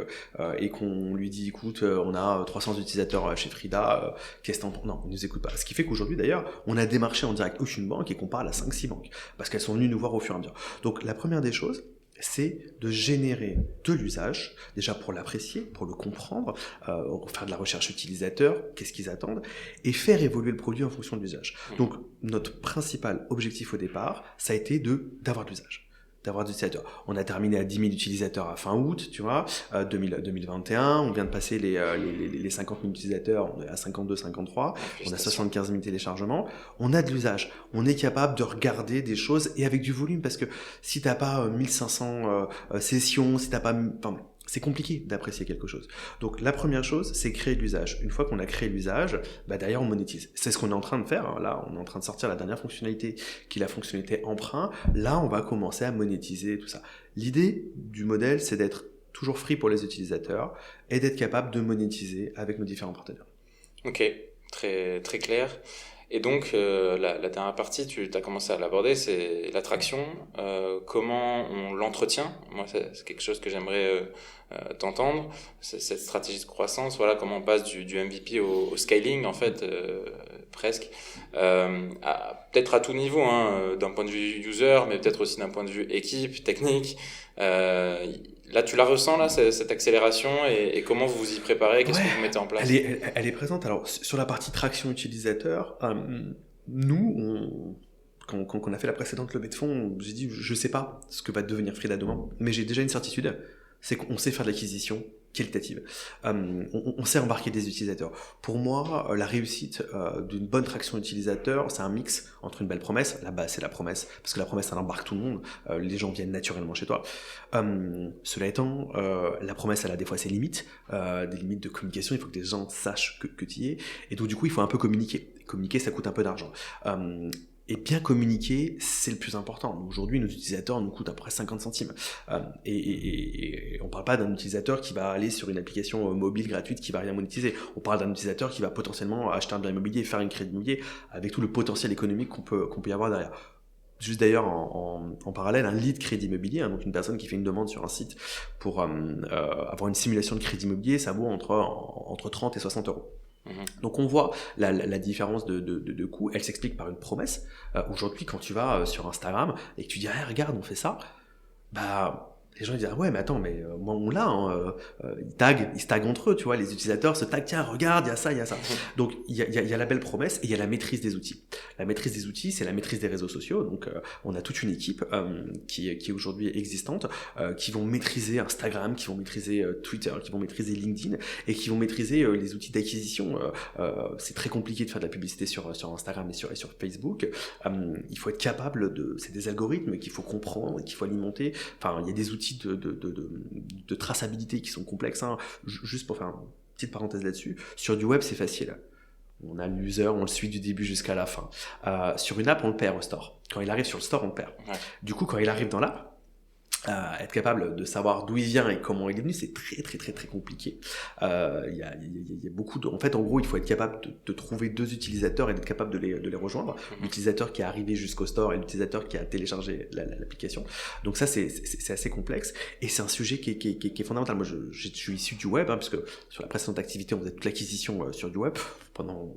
et qu'on lui dit, écoute, on a 300 utilisateurs chez Frida, qu'est-ce que t'en penses? Non, ils nous écoutent pas. Ce qui fait qu'aujourd'hui, d'ailleurs, on a démarché en direct aucune banque et qu'on parle à 5-6 banques parce qu'elles sont venues nous voir au fur et à mesure. Donc, la première des choses, c'est de générer de l'usage, déjà pour l'apprécier, pour le comprendre, faire de la recherche utilisateur, qu'est-ce qu'ils attendent, et faire évoluer le produit en fonction de l'usage. Donc, notre principal objectif au départ, ça a été d'avoir de l'usage. D'avoir des utilisateurs. On a terminé à 10 000 utilisateurs à fin août, tu vois, 2021. On vient de passer les 50 000 utilisateurs, on est à 52, 53. On a 75 000 téléchargements. On a de l'usage. On est capable de regarder des choses et avec du volume parce que si t'as pas 1500 sessions, si t'as pas, c'est compliqué d'apprécier quelque chose. Donc la première chose, c'est créer de l'usage. Une fois qu'on a créé l'usage, derrière on monétise. C'est ce qu'on est en train de faire. Là, on est en train de sortir la dernière fonctionnalité, qui est la fonctionnalité emprunt. Là, on va commencer à monétiser tout ça. L'idée du modèle, c'est d'être toujours free pour les utilisateurs et d'être capable de monétiser avec nos différents partenaires. Ok, très, très clair. Et donc, la dernière partie, tu as commencé à l'aborder, c'est l'attraction. Comment on l'entretient? Moi, c'est quelque chose que j'aimerais t'entendre. Cette stratégie de croissance, voilà, comment on passe du MVP au scaling, en fait, presque. Peut-être à tout niveau, hein, d'un point de vue user, mais peut-être aussi d'un point de vue équipe, technique. Là, tu la ressens, là, cette accélération, et comment vous vous y préparez? Qu'est-ce que vous mettez en place? Elle est présente. Alors, sur la partie traction utilisateur, nous, quand on a fait la précédente levée de fonds, j'ai dit, je sais pas ce que va devenir Frida demain, mais j'ai déjà une certitude, c'est qu'on sait faire de l'acquisition qualitative. On sait embarquer des utilisateurs. Pour moi, la réussite d'une bonne traction utilisateur, c'est un mix entre une belle promesse. La base, c'est la promesse, parce que la promesse, ça embarque tout le monde. Les gens viennent naturellement chez toi. Cela étant, la promesse, elle a des fois ses limites, des limites de communication. Il faut que les gens sachent que tu y es. Et donc, du coup, il faut un peu communiquer. Communiquer, ça coûte un peu d'argent. Et bien communiquer, c'est le plus important. Aujourd'hui, nos utilisateurs nous coûtent à peu près 50 centimes. Et on parle pas d'un utilisateur qui va aller sur une application mobile gratuite qui va rien monétiser. On parle d'un utilisateur qui va potentiellement acheter un bien immobilier et faire une crédit immobilier avec tout le potentiel économique qu'on peut y avoir derrière. Juste d'ailleurs, en parallèle, un lead crédit immobilier, donc une personne qui fait une demande sur un site pour avoir une simulation de crédit immobilier, ça vaut entre 30 et 60 euros. Donc on voit la différence de coût, elle s'explique par une promesse. Aujourd'hui, quand tu vas sur Instagram et que tu dis hey, regarde, on fait ça, les gens ils disent ah ouais mais attends mais moi on l'a ils se taguent entre eux, tu vois, les utilisateurs se taguent, tiens regarde, il y a ça. Donc il y a la belle promesse et il y a la maîtrise des outils. La maîtrise des outils, c'est la maîtrise des réseaux sociaux. Donc on a toute une équipe qui est aujourd'hui existante, qui vont maîtriser Instagram, qui vont maîtriser Twitter, qui vont maîtriser LinkedIn et qui vont maîtriser les outils d'acquisition. C'est très compliqué de faire de la publicité sur Instagram et sur Facebook. Il faut être capable c'est des algorithmes qu'il faut comprendre et qu'il faut alimenter. Enfin, il y a des outils de traçabilité qui sont complexes, hein. Juste pour faire une petite parenthèse là-dessus, sur du web c'est facile, on a l'user, on le suit du début jusqu'à la fin. Sur une app on le perd au store, quand il arrive sur le store on le perd. Du coup quand il arrive dans l'app, Être capable de savoir d'où il vient et comment il est venu, c'est très très très très compliqué. Il y a beaucoup de... En fait, en gros, il faut être capable de trouver deux utilisateurs et d'être capable de les rejoindre. L'utilisateur qui est arrivé jusqu'au store et l'utilisateur qui a téléchargé l'application. Donc ça, c'est assez complexe et c'est un sujet qui est fondamental. Moi, je suis issu du web, puisque sur la précédente activité, on faisait toute l'acquisition sur du web pendant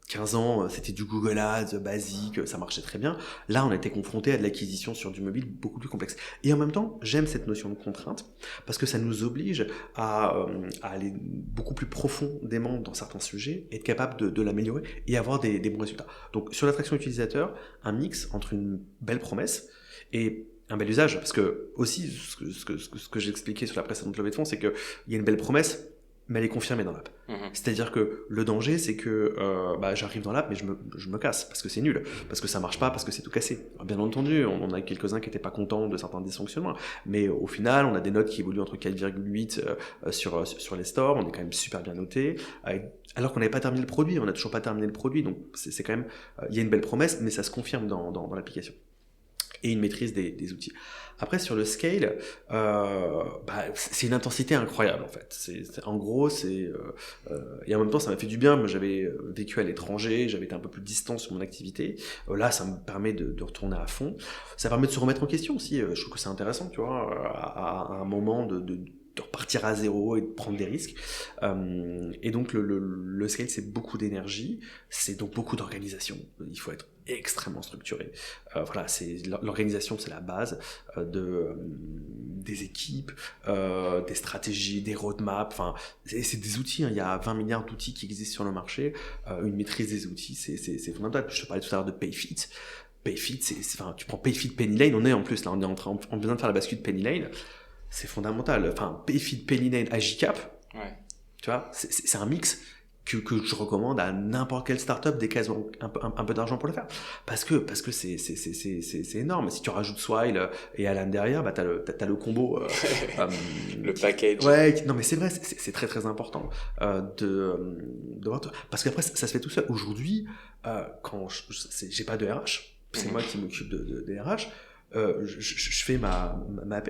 15 ans, c'était du Google Ads basique, ça marchait très bien. Là, on était confronté à de l'acquisition sur du mobile beaucoup plus complexe. Et en même temps, j'aime cette notion de contrainte parce que ça nous oblige à aller beaucoup plus profondément dans certains sujets, être capable de l'améliorer et avoir des bons résultats. Donc, sur l'attraction utilisateur, un mix entre une belle promesse et un bel usage. Parce que, aussi, ce que j'ai expliqué sur la précédente levée de fonds, c'est qu'il y a une belle promesse, mais elle est confirmée dans l'app. C'est-à-dire que le danger, c'est que j'arrive dans l'app, mais je me casse, parce que c'est nul, parce que ça marche pas, parce que c'est tout cassé. Bien entendu, on a quelques-uns qui n'étaient pas contents de certains dysfonctionnements, mais au final, on a des notes qui évoluent entre 4,8 sur les stores, on est quand même super bien noté, alors qu'on n'avait pas terminé le produit, on n'a toujours pas terminé le produit, donc c'est quand même, il y a une belle promesse, mais ça se confirme dans l'application. Et une maîtrise des outils. Après, sur le scale, c'est une intensité incroyable, en fait. En gros, et en même temps, ça m'a fait du bien. Moi, j'avais vécu à l'étranger, j'avais été un peu plus distant sur mon activité. Là, ça me permet de retourner à fond. Ça permet de se remettre en question aussi. Je trouve que c'est intéressant, tu vois, à un moment de repartir à zéro et de prendre des risques. Et donc, le scale, c'est beaucoup d'énergie, c'est donc beaucoup d'organisation. Il faut être extrêmement structuré. Voilà, l'organisation, c'est la base des équipes, des stratégies, des roadmaps. Enfin, c'est des outils. Il y a 20 milliards d'outils qui existent sur le marché. Une maîtrise des outils, c'est fondamental. Je te parlais tout à l'heure de Payfit. Payfit, tu prends Payfit, Penny Lane. On est en besoin de faire la bascule de Penny Lane. C'est fondamental. Enfin, Payfit, Penny Lane, Agicap. Ouais. Tu vois, c'est un mix que je recommande à n'importe quelle startup dès qu'elles ont un peu d'argent pour le faire. Parce que c'est énorme. Si tu rajoutes Swile et Alan derrière, t'as le combo. Le package. Ouais, non mais c'est vrai, c'est très très important de voir. Parce qu'après, ça se fait tout seul. Aujourd'hui, quand j'ai pas de RH, c'est moi qui m'occupe des RH, je fais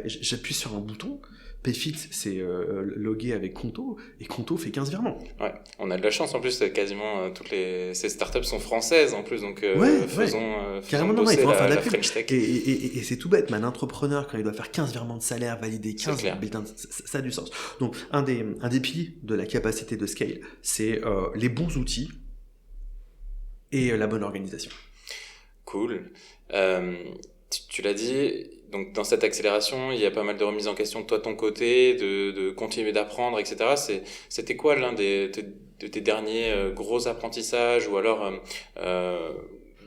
j'appuie sur un bouton. Payfit, c'est logué avec Conto, et Conto fait 15 virements. Ouais, on a de la chance en plus, quasiment ces startups sont françaises en plus, donc faisons carrément, bosser il faut faire de la French Tech. Et c'est tout bête, mais un entrepreneur, quand il doit faire 15 virements de salaire, valider 15 bulletins, ça a du sens. Donc, un des piliers de la capacité de scale, c'est les bons outils et la bonne organisation. Cool. Tu l'as dit, donc dans cette accélération, il y a pas mal de remises en question de toi, ton côté, de continuer d'apprendre, etc. C'était quoi l'un de tes derniers gros apprentissages ou alors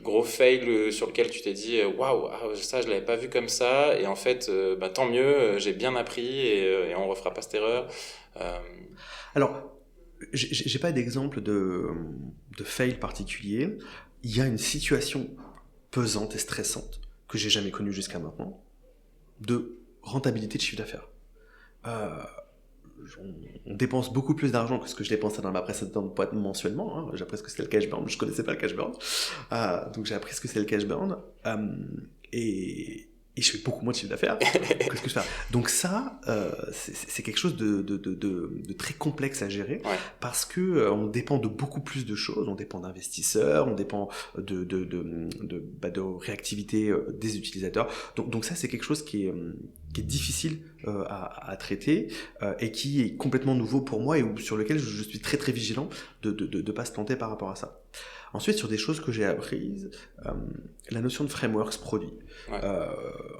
gros fail sur lequel tu t'es dit waouh, ça je l'avais pas vu comme ça et en fait tant mieux, j'ai bien appris et on refera pas cette erreur. Alors, j'ai pas d'exemple de fail particulier. Il y a une situation pesante et stressante que j'ai jamais connue jusqu'à maintenant, de rentabilité de chiffre d'affaires. On dépense beaucoup plus d'argent que ce que je dépensais dans ma précédente boîte mensuellement. J'ai appris ce que c'était le cash burn, je connaissais pas le cash burn. Donc j'ai appris ce que c'est le cash burn. Et je fais beaucoup moins de chiffre d'affaires que ce que je fais. Donc ça, c'est quelque chose de très complexe à gérer, parce que on dépend de beaucoup plus de choses. On dépend d'investisseurs, on dépend de réactivité des utilisateurs. Donc ça, c'est quelque chose qui est difficile à traiter et qui est complètement nouveau pour moi et sur lequel je suis très très vigilant de pas se planter par rapport à ça. Ensuite, sur des choses que j'ai apprises, la notion de frameworks produits.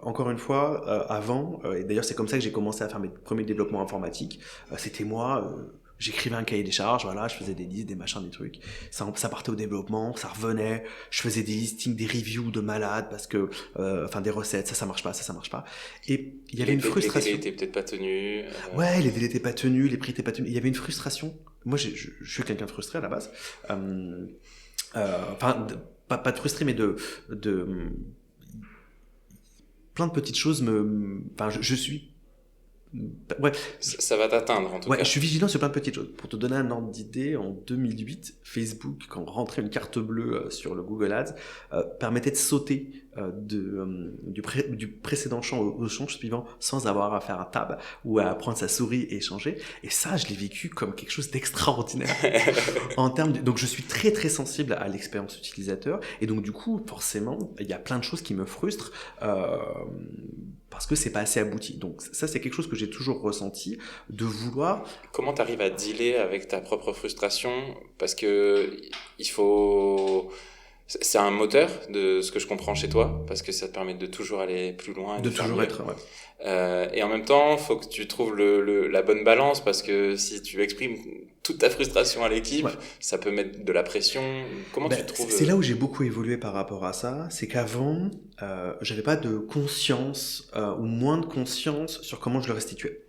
Encore une fois, avant, et d'ailleurs c'est comme ça que j'ai commencé à faire mes premiers développements informatiques, c'était moi, j'écrivais un cahier des charges, voilà, je faisais des listes, des machins, des trucs, ça partait au développement, ça revenait, je faisais des listings, des reviews de malades, parce que, des recettes, ça marche pas, ça marche pas. Et il y avait une frustration. Les délais étaient peut-être pas tenus. Ouais, les délais étaient pas tenus, les prix étaient pas tenus, il y avait une frustration. Moi, je suis quelqu'un de frustré à la base. Pas de frustré, mais de plein de petites choses je suis Ouais, Ça va t'atteindre, en tout ouais, cas. je suis vigilant sur plein de petites choses. Pour te donner un ordre d'idée, en 2008, Facebook, quand rentrait une carte bleue sur le Google Ads, permettait de sauter du précédent champ au champ suivant sans avoir à faire un tab ou à prendre sa souris et changer. Et ça, je l'ai vécu comme quelque chose d'extraordinaire. Donc, je suis très très sensible à l'expérience utilisateur. Et donc, du coup, forcément, il y a plein de choses qui me frustrent. Parce que c'est pas assez abouti. Donc ça, c'est quelque chose que j'ai toujours ressenti, de vouloir... Comment tu arrives à dealer avec ta propre frustration? Parce que il faut... C'est un moteur de ce que je comprends chez toi, parce que ça te permet de toujours aller plus loin et De faire toujours mieux. être... Ouais. Et en même temps, faut que tu trouves la bonne balance, parce que si tu exprimes toute ta frustration à l'équipe, Ouais. ça peut mettre de la pression. Comment tu trouves... C'est là où j'ai beaucoup évolué par rapport à ça, c'est qu'avant, j'avais pas de conscience ou moins de conscience sur comment je le restituais.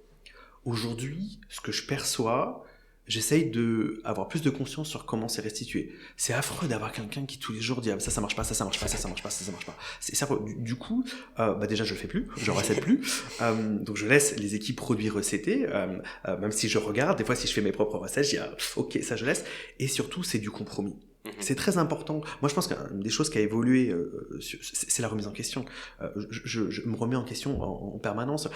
Aujourd'hui, ce que je perçois, j'essaye de avoir plus de conscience sur comment c'est restitué. C'est affreux d'avoir quelqu'un qui tous les jours dit ah, ça marche pas, ça marche pas, ça marche pas, ça marche pas. C'est affreux. Du coup, déjà je le fais plus, je recette plus. Donc je laisse les équipes produits recéter, même si je regarde, des fois si je fais mes propres recettes, je dis ok, ça je laisse. Et surtout c'est du compromis. C'est très important. Moi, je pense qu'une des choses qui a évolué, c'est la remise en question. Je me remets en question en permanence.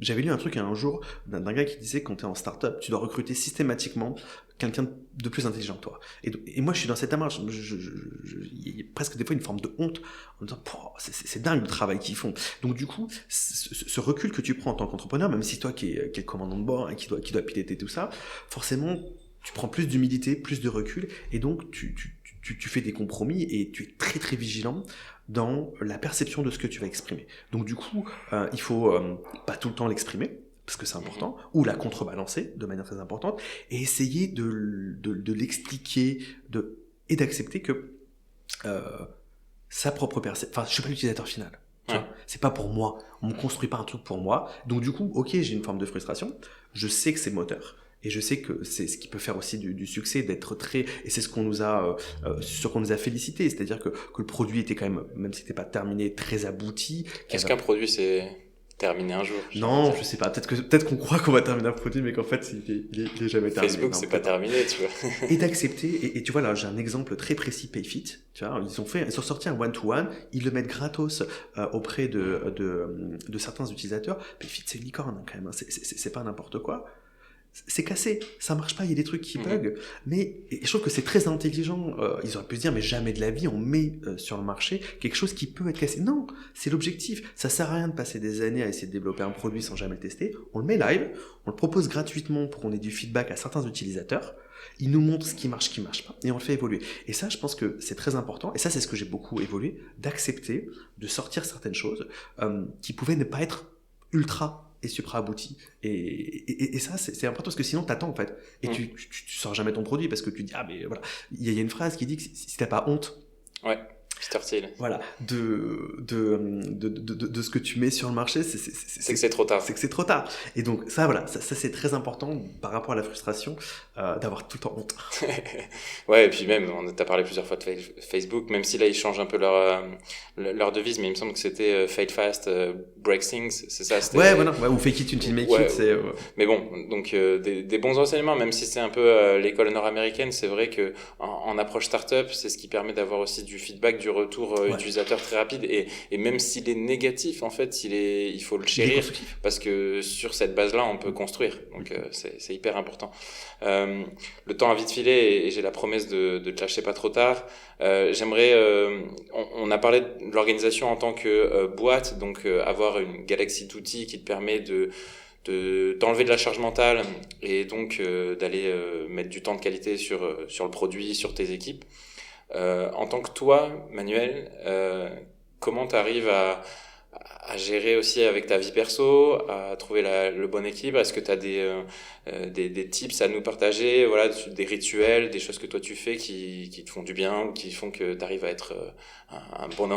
J'avais lu un truc un jour d'un gars qui disait que quand tu es en start-up, tu dois recruter systématiquement quelqu'un de plus intelligent que toi. Et moi, je suis dans cette démarche. Il y a presque des fois une forme de honte en me disant c'est dingue le travail qu'ils font. Donc du coup, ce recul que tu prends en tant qu'entrepreneur, même si toi qui es le commandant de bord et qui doit piloter tout ça, forcément, tu prends plus d'humilité, plus de recul, et donc tu fais des compromis et tu es très très vigilant dans la perception de ce que tu vas exprimer. Donc du coup, il faut pas tout le temps l'exprimer, parce que c'est important, ou la contrebalancer de manière très importante, et essayer de l'expliquer et d'accepter que sa propre perception... Enfin, je suis pas l'utilisateur final. C'est pas pour moi. On me construit pas un truc pour moi. Donc du coup, ok, j'ai une forme de frustration. Je sais que c'est moteur. Et je sais que c'est ce qui peut faire aussi du succès, d'être très... Et c'est ce qu'on nous a, sur qu'on nous a félicité. C'est-à-dire que le produit était quand même si c'était pas terminé, très abouti. Est-ce qu'un produit c'est terminé un jour? Non, je sais pas. Peut-être qu'on croit qu'on va terminer un produit, mais qu'en fait, il est jamais terminé. Facebook, c'est pas terminé, tu vois. Et d'accepter. Et tu vois, là, j'ai un exemple très précis, Payfit. Tu vois, ils sont sortis un one-to-one. Ils le mettent gratos auprès de certains utilisateurs. Payfit, c'est une licorne, quand même. Hein. C'est pas n'importe quoi. C'est cassé, ça marche pas, il y a des trucs qui bug, mais je trouve que c'est très intelligent. Ils auraient pu se dire, mais jamais de la vie on met sur le marché quelque chose qui peut être cassé. Non, c'est l'objectif. Ça sert à rien de passer des années à essayer de développer un produit sans jamais le tester. On le met live, on le propose gratuitement pour qu'on ait du feedback à certains utilisateurs. Ils nous montrent ce qui marche pas, et on le fait évoluer. Et ça, je pense que c'est très important, et ça, c'est ce que j'ai beaucoup évolué, d'accepter de sortir certaines choses qui pouvaient ne pas être ultra et supra abouti, et ça c'est important, parce que sinon t'attends en fait, et tu sors jamais ton produit, parce que tu dis mais voilà, il y a une phrase qui dit que si t'as pas honte, Peter Thiel. Voilà, de ce que tu mets sur le marché, c'est que c'est trop tard. C'est que c'est trop tard. Et donc ça, voilà, ça c'est très important par rapport à la frustration, d'avoir tout le temps honte. Ouais, et puis même, on t'a parlé plusieurs fois de Facebook, même si là ils changent un peu leur devise, mais il me semble que c'était fail fast, break things, c'est ça? Ouais, voilà, ou fake it until make it. C'est, Mais bon, donc des bons enseignements, même si c'est un peu l'école nord-américaine, c'est vrai que en approche startup, c'est ce qui permet d'avoir aussi du feedback, du retour utilisateur très rapide, et même s'il est négatif, en fait, il faut le chérir, parce que sur cette base-là, on peut construire. Donc c'est hyper important. Le temps a vite filé, et j'ai la promesse de te lâcher pas trop tard. J'aimerais, on a parlé de l'organisation en tant que boîte, donc avoir une galaxie d'outils qui te permet d'enlever de la charge mentale, et donc d'aller mettre du temps de qualité sur le produit, sur tes équipes. En tant que toi, Manuel, comment tu arrives à gérer aussi avec ta vie perso, à trouver le bon équilibre? Est-ce que tu as des tips à nous partager, voilà, des rituels, des choses que toi tu fais qui te font du bien, ou qui font que tu arrives à être un bon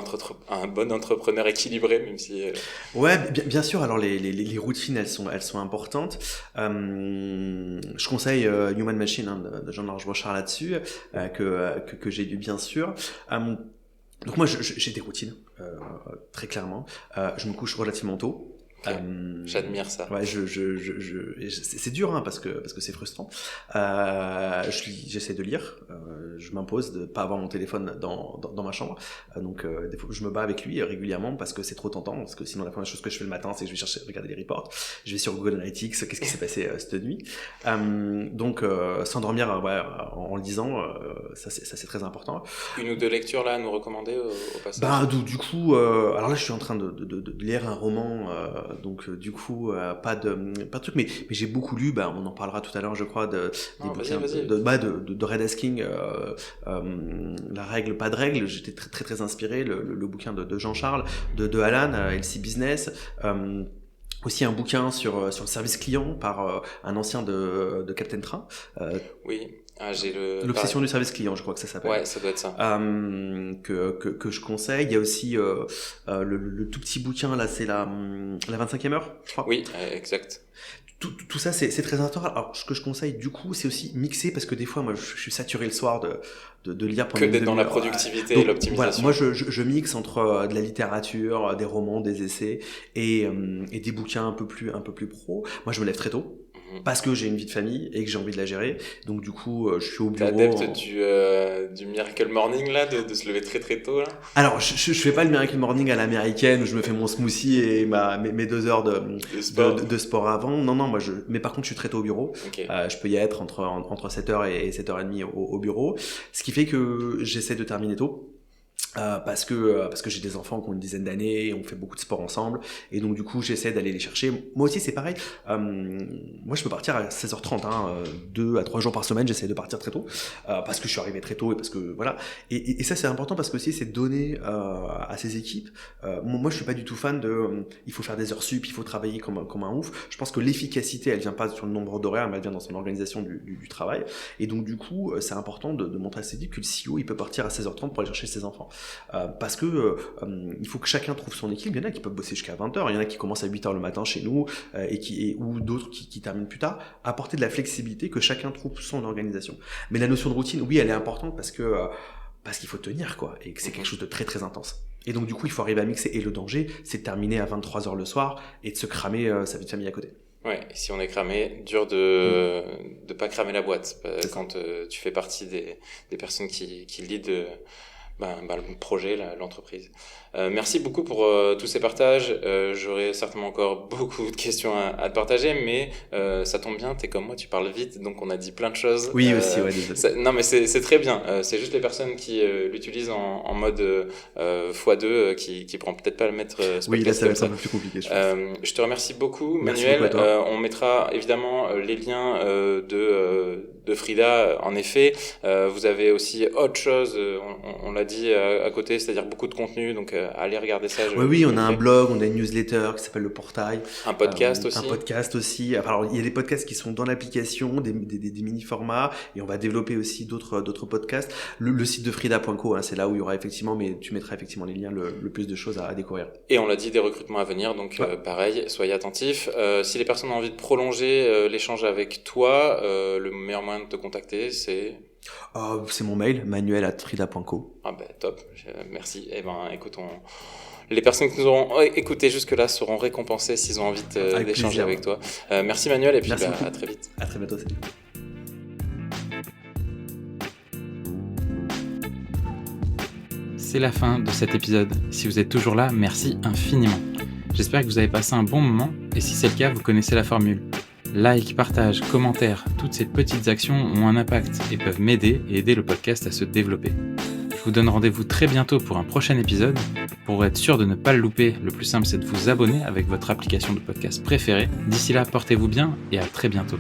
entrepreneur équilibré, même si... Ouais, bien sûr. Alors les routines, elles sont importantes. Je conseille Human Machine de Jean-Georges Brochard là-dessus, que j'ai lu bien sûr. Donc moi j'ai des routines, très clairement. Je me couche relativement tôt. Okay. J'admire ça. Ouais, c'est dur, hein, parce que c'est frustrant. J'essaie de lire. Je m'impose de pas avoir mon téléphone dans ma chambre. Donc, des fois, je me bats avec lui régulièrement parce que c'est trop tentant. Parce que sinon, la première chose que je fais le matin, c'est que je vais regarder les reports. Je vais sur Google Analytics. Qu'est-ce qui s'est passé cette nuit? Donc, s'endormir en lisant, ça c'est très important. Une ou deux lectures là à nous recommander au passage? Bah, du coup, alors là, je suis en train de lire un roman. Donc, du coup, pas de truc, mais j'ai beaucoup lu. Bah, on en parlera tout à l'heure, je crois, des bouquins de Red Asking, La règle, pas de règle. J'étais très très très inspiré. Le bouquin de Jean-Charles, de Alan, LC Business. Aussi un bouquin sur le service client par un ancien de Captain Train. Oui. J'ai l'obsession du service client, je crois que ça s'appelle. Ouais, ça doit être ça. Que je conseille. Il y a aussi le tout petit bouquin là, c'est la 25e heure, je crois. Oui, exact. Tout ça, c'est très intéressant. Alors, ce que je conseille, du coup, c'est aussi mixer, parce que des fois, moi, je suis saturé le soir de lire pendant que d'être dans la productivité et l'optimisation. Voilà, moi, je mixe entre de la littérature, des romans, des essais et des bouquins un peu plus pro. Moi, je me lève très tôt. Parce que j'ai une vie de famille et que j'ai envie de la gérer. Donc, du coup, je suis au bureau. T'es adepte du Miracle Morning, là, de se lever très très tôt, là? Alors, je fais pas le Miracle Morning à l'américaine où je me fais mon smoothie et mes 2 heures de sport avant. Non, mais par contre, je suis très tôt au bureau. Okay. Je peux y être entre 7h et 7h30 au bureau. Ce qui fait que j'essaie de terminer tôt. Parce que j'ai des enfants qui ont une dizaine d'années et on fait beaucoup de sport ensemble et donc du coup j'essaie d'aller les chercher. Moi aussi c'est pareil, moi je peux partir à 16h30, 2 à 3 jours par semaine, j'essaie de partir très tôt parce que je suis arrivé très tôt et parce que voilà, et ça c'est important parce que aussi c'est de donner à ces équipes. Moi je suis pas du tout fan de il faut faire des heures sup, il faut travailler comme un ouf. Je pense que l'efficacité elle vient pas sur le nombre d'horaires, mais elle vient dans son organisation du travail, et donc du coup c'est important de montrer à ces équipes que le CEO il peut partir à 16h30 pour aller chercher ses enfants. Parce que il faut que chacun trouve son équilibre. Il y en a qui peuvent bosser jusqu'à 20h, il y en a qui commencent à 8h le matin chez nous ou d'autres qui terminent plus tard. Apporter de la flexibilité, que chacun trouve son organisation. Mais la notion de routine, oui, elle est importante parce qu'il faut tenir, quoi, et que c'est quelque chose de très très intense. Et donc du coup, il faut arriver à mixer. Et le danger, c'est de terminer à 23h le soir et de se cramer sa vie de famille à côté. Ouais, et si on est cramé, dur de pas cramer la boîte quand tu fais partie des personnes qui lead le projet, l'entreprise. Merci beaucoup pour tous ces partages. J'aurais certainement encore beaucoup de questions à te partager, mais ça tombe bien, t'es comme moi, tu parles vite, donc on a dit plein de choses. Oui, aussi, ouais, désolé. Non, mais c'est très bien. C'est juste les personnes qui l'utilisent en mode x2 qui pourront peut-être pas le mettre oui, là, ça va être un peu plus compliqué, je pense. Je te remercie beaucoup, Merci Manuel. beaucoup à toi. On mettra évidemment les liens de Frida. En effet, vous avez aussi autre chose, on l'a dit à côté, c'est-à-dire beaucoup de contenu, donc allez regarder ça. Oui, on a un blog, on a une newsletter qui s'appelle Le Portail. Un podcast aussi. Un podcast aussi. Alors, il y a des podcasts qui sont dans l'application, des mini-formats, et on va développer aussi d'autres podcasts. Le site de frida.co, c'est là où il y aura effectivement, mais tu mettras effectivement les liens, le plus de choses à découvrir. Et on l'a dit, des recrutements à venir, donc pareil, soyez attentifs. Si les personnes ont envie de prolonger l'échange avec toi, le meilleur moyen de te contacter, c'est... c'est mon mail, manuel@frida.co. Ah ben top, merci. Eh ben écoute, les personnes qui nous auront écouté jusque-là seront récompensées s'ils ont envie d'échanger avec toi. Merci Manuel, et puis à très vite. À très bientôt, salut. C'est la fin de cet épisode. Si vous êtes toujours là, merci infiniment. J'espère que vous avez passé un bon moment, et si c'est le cas, vous connaissez la formule. Like, partage, commentaire, toutes ces petites actions ont un impact et peuvent m'aider et aider le podcast à se développer. Je vous donne rendez-vous très bientôt pour un prochain épisode. Pour être sûr de ne pas le louper, le plus simple c'est de vous abonner avec votre application de podcast préférée. D'ici là, portez-vous bien et à très bientôt.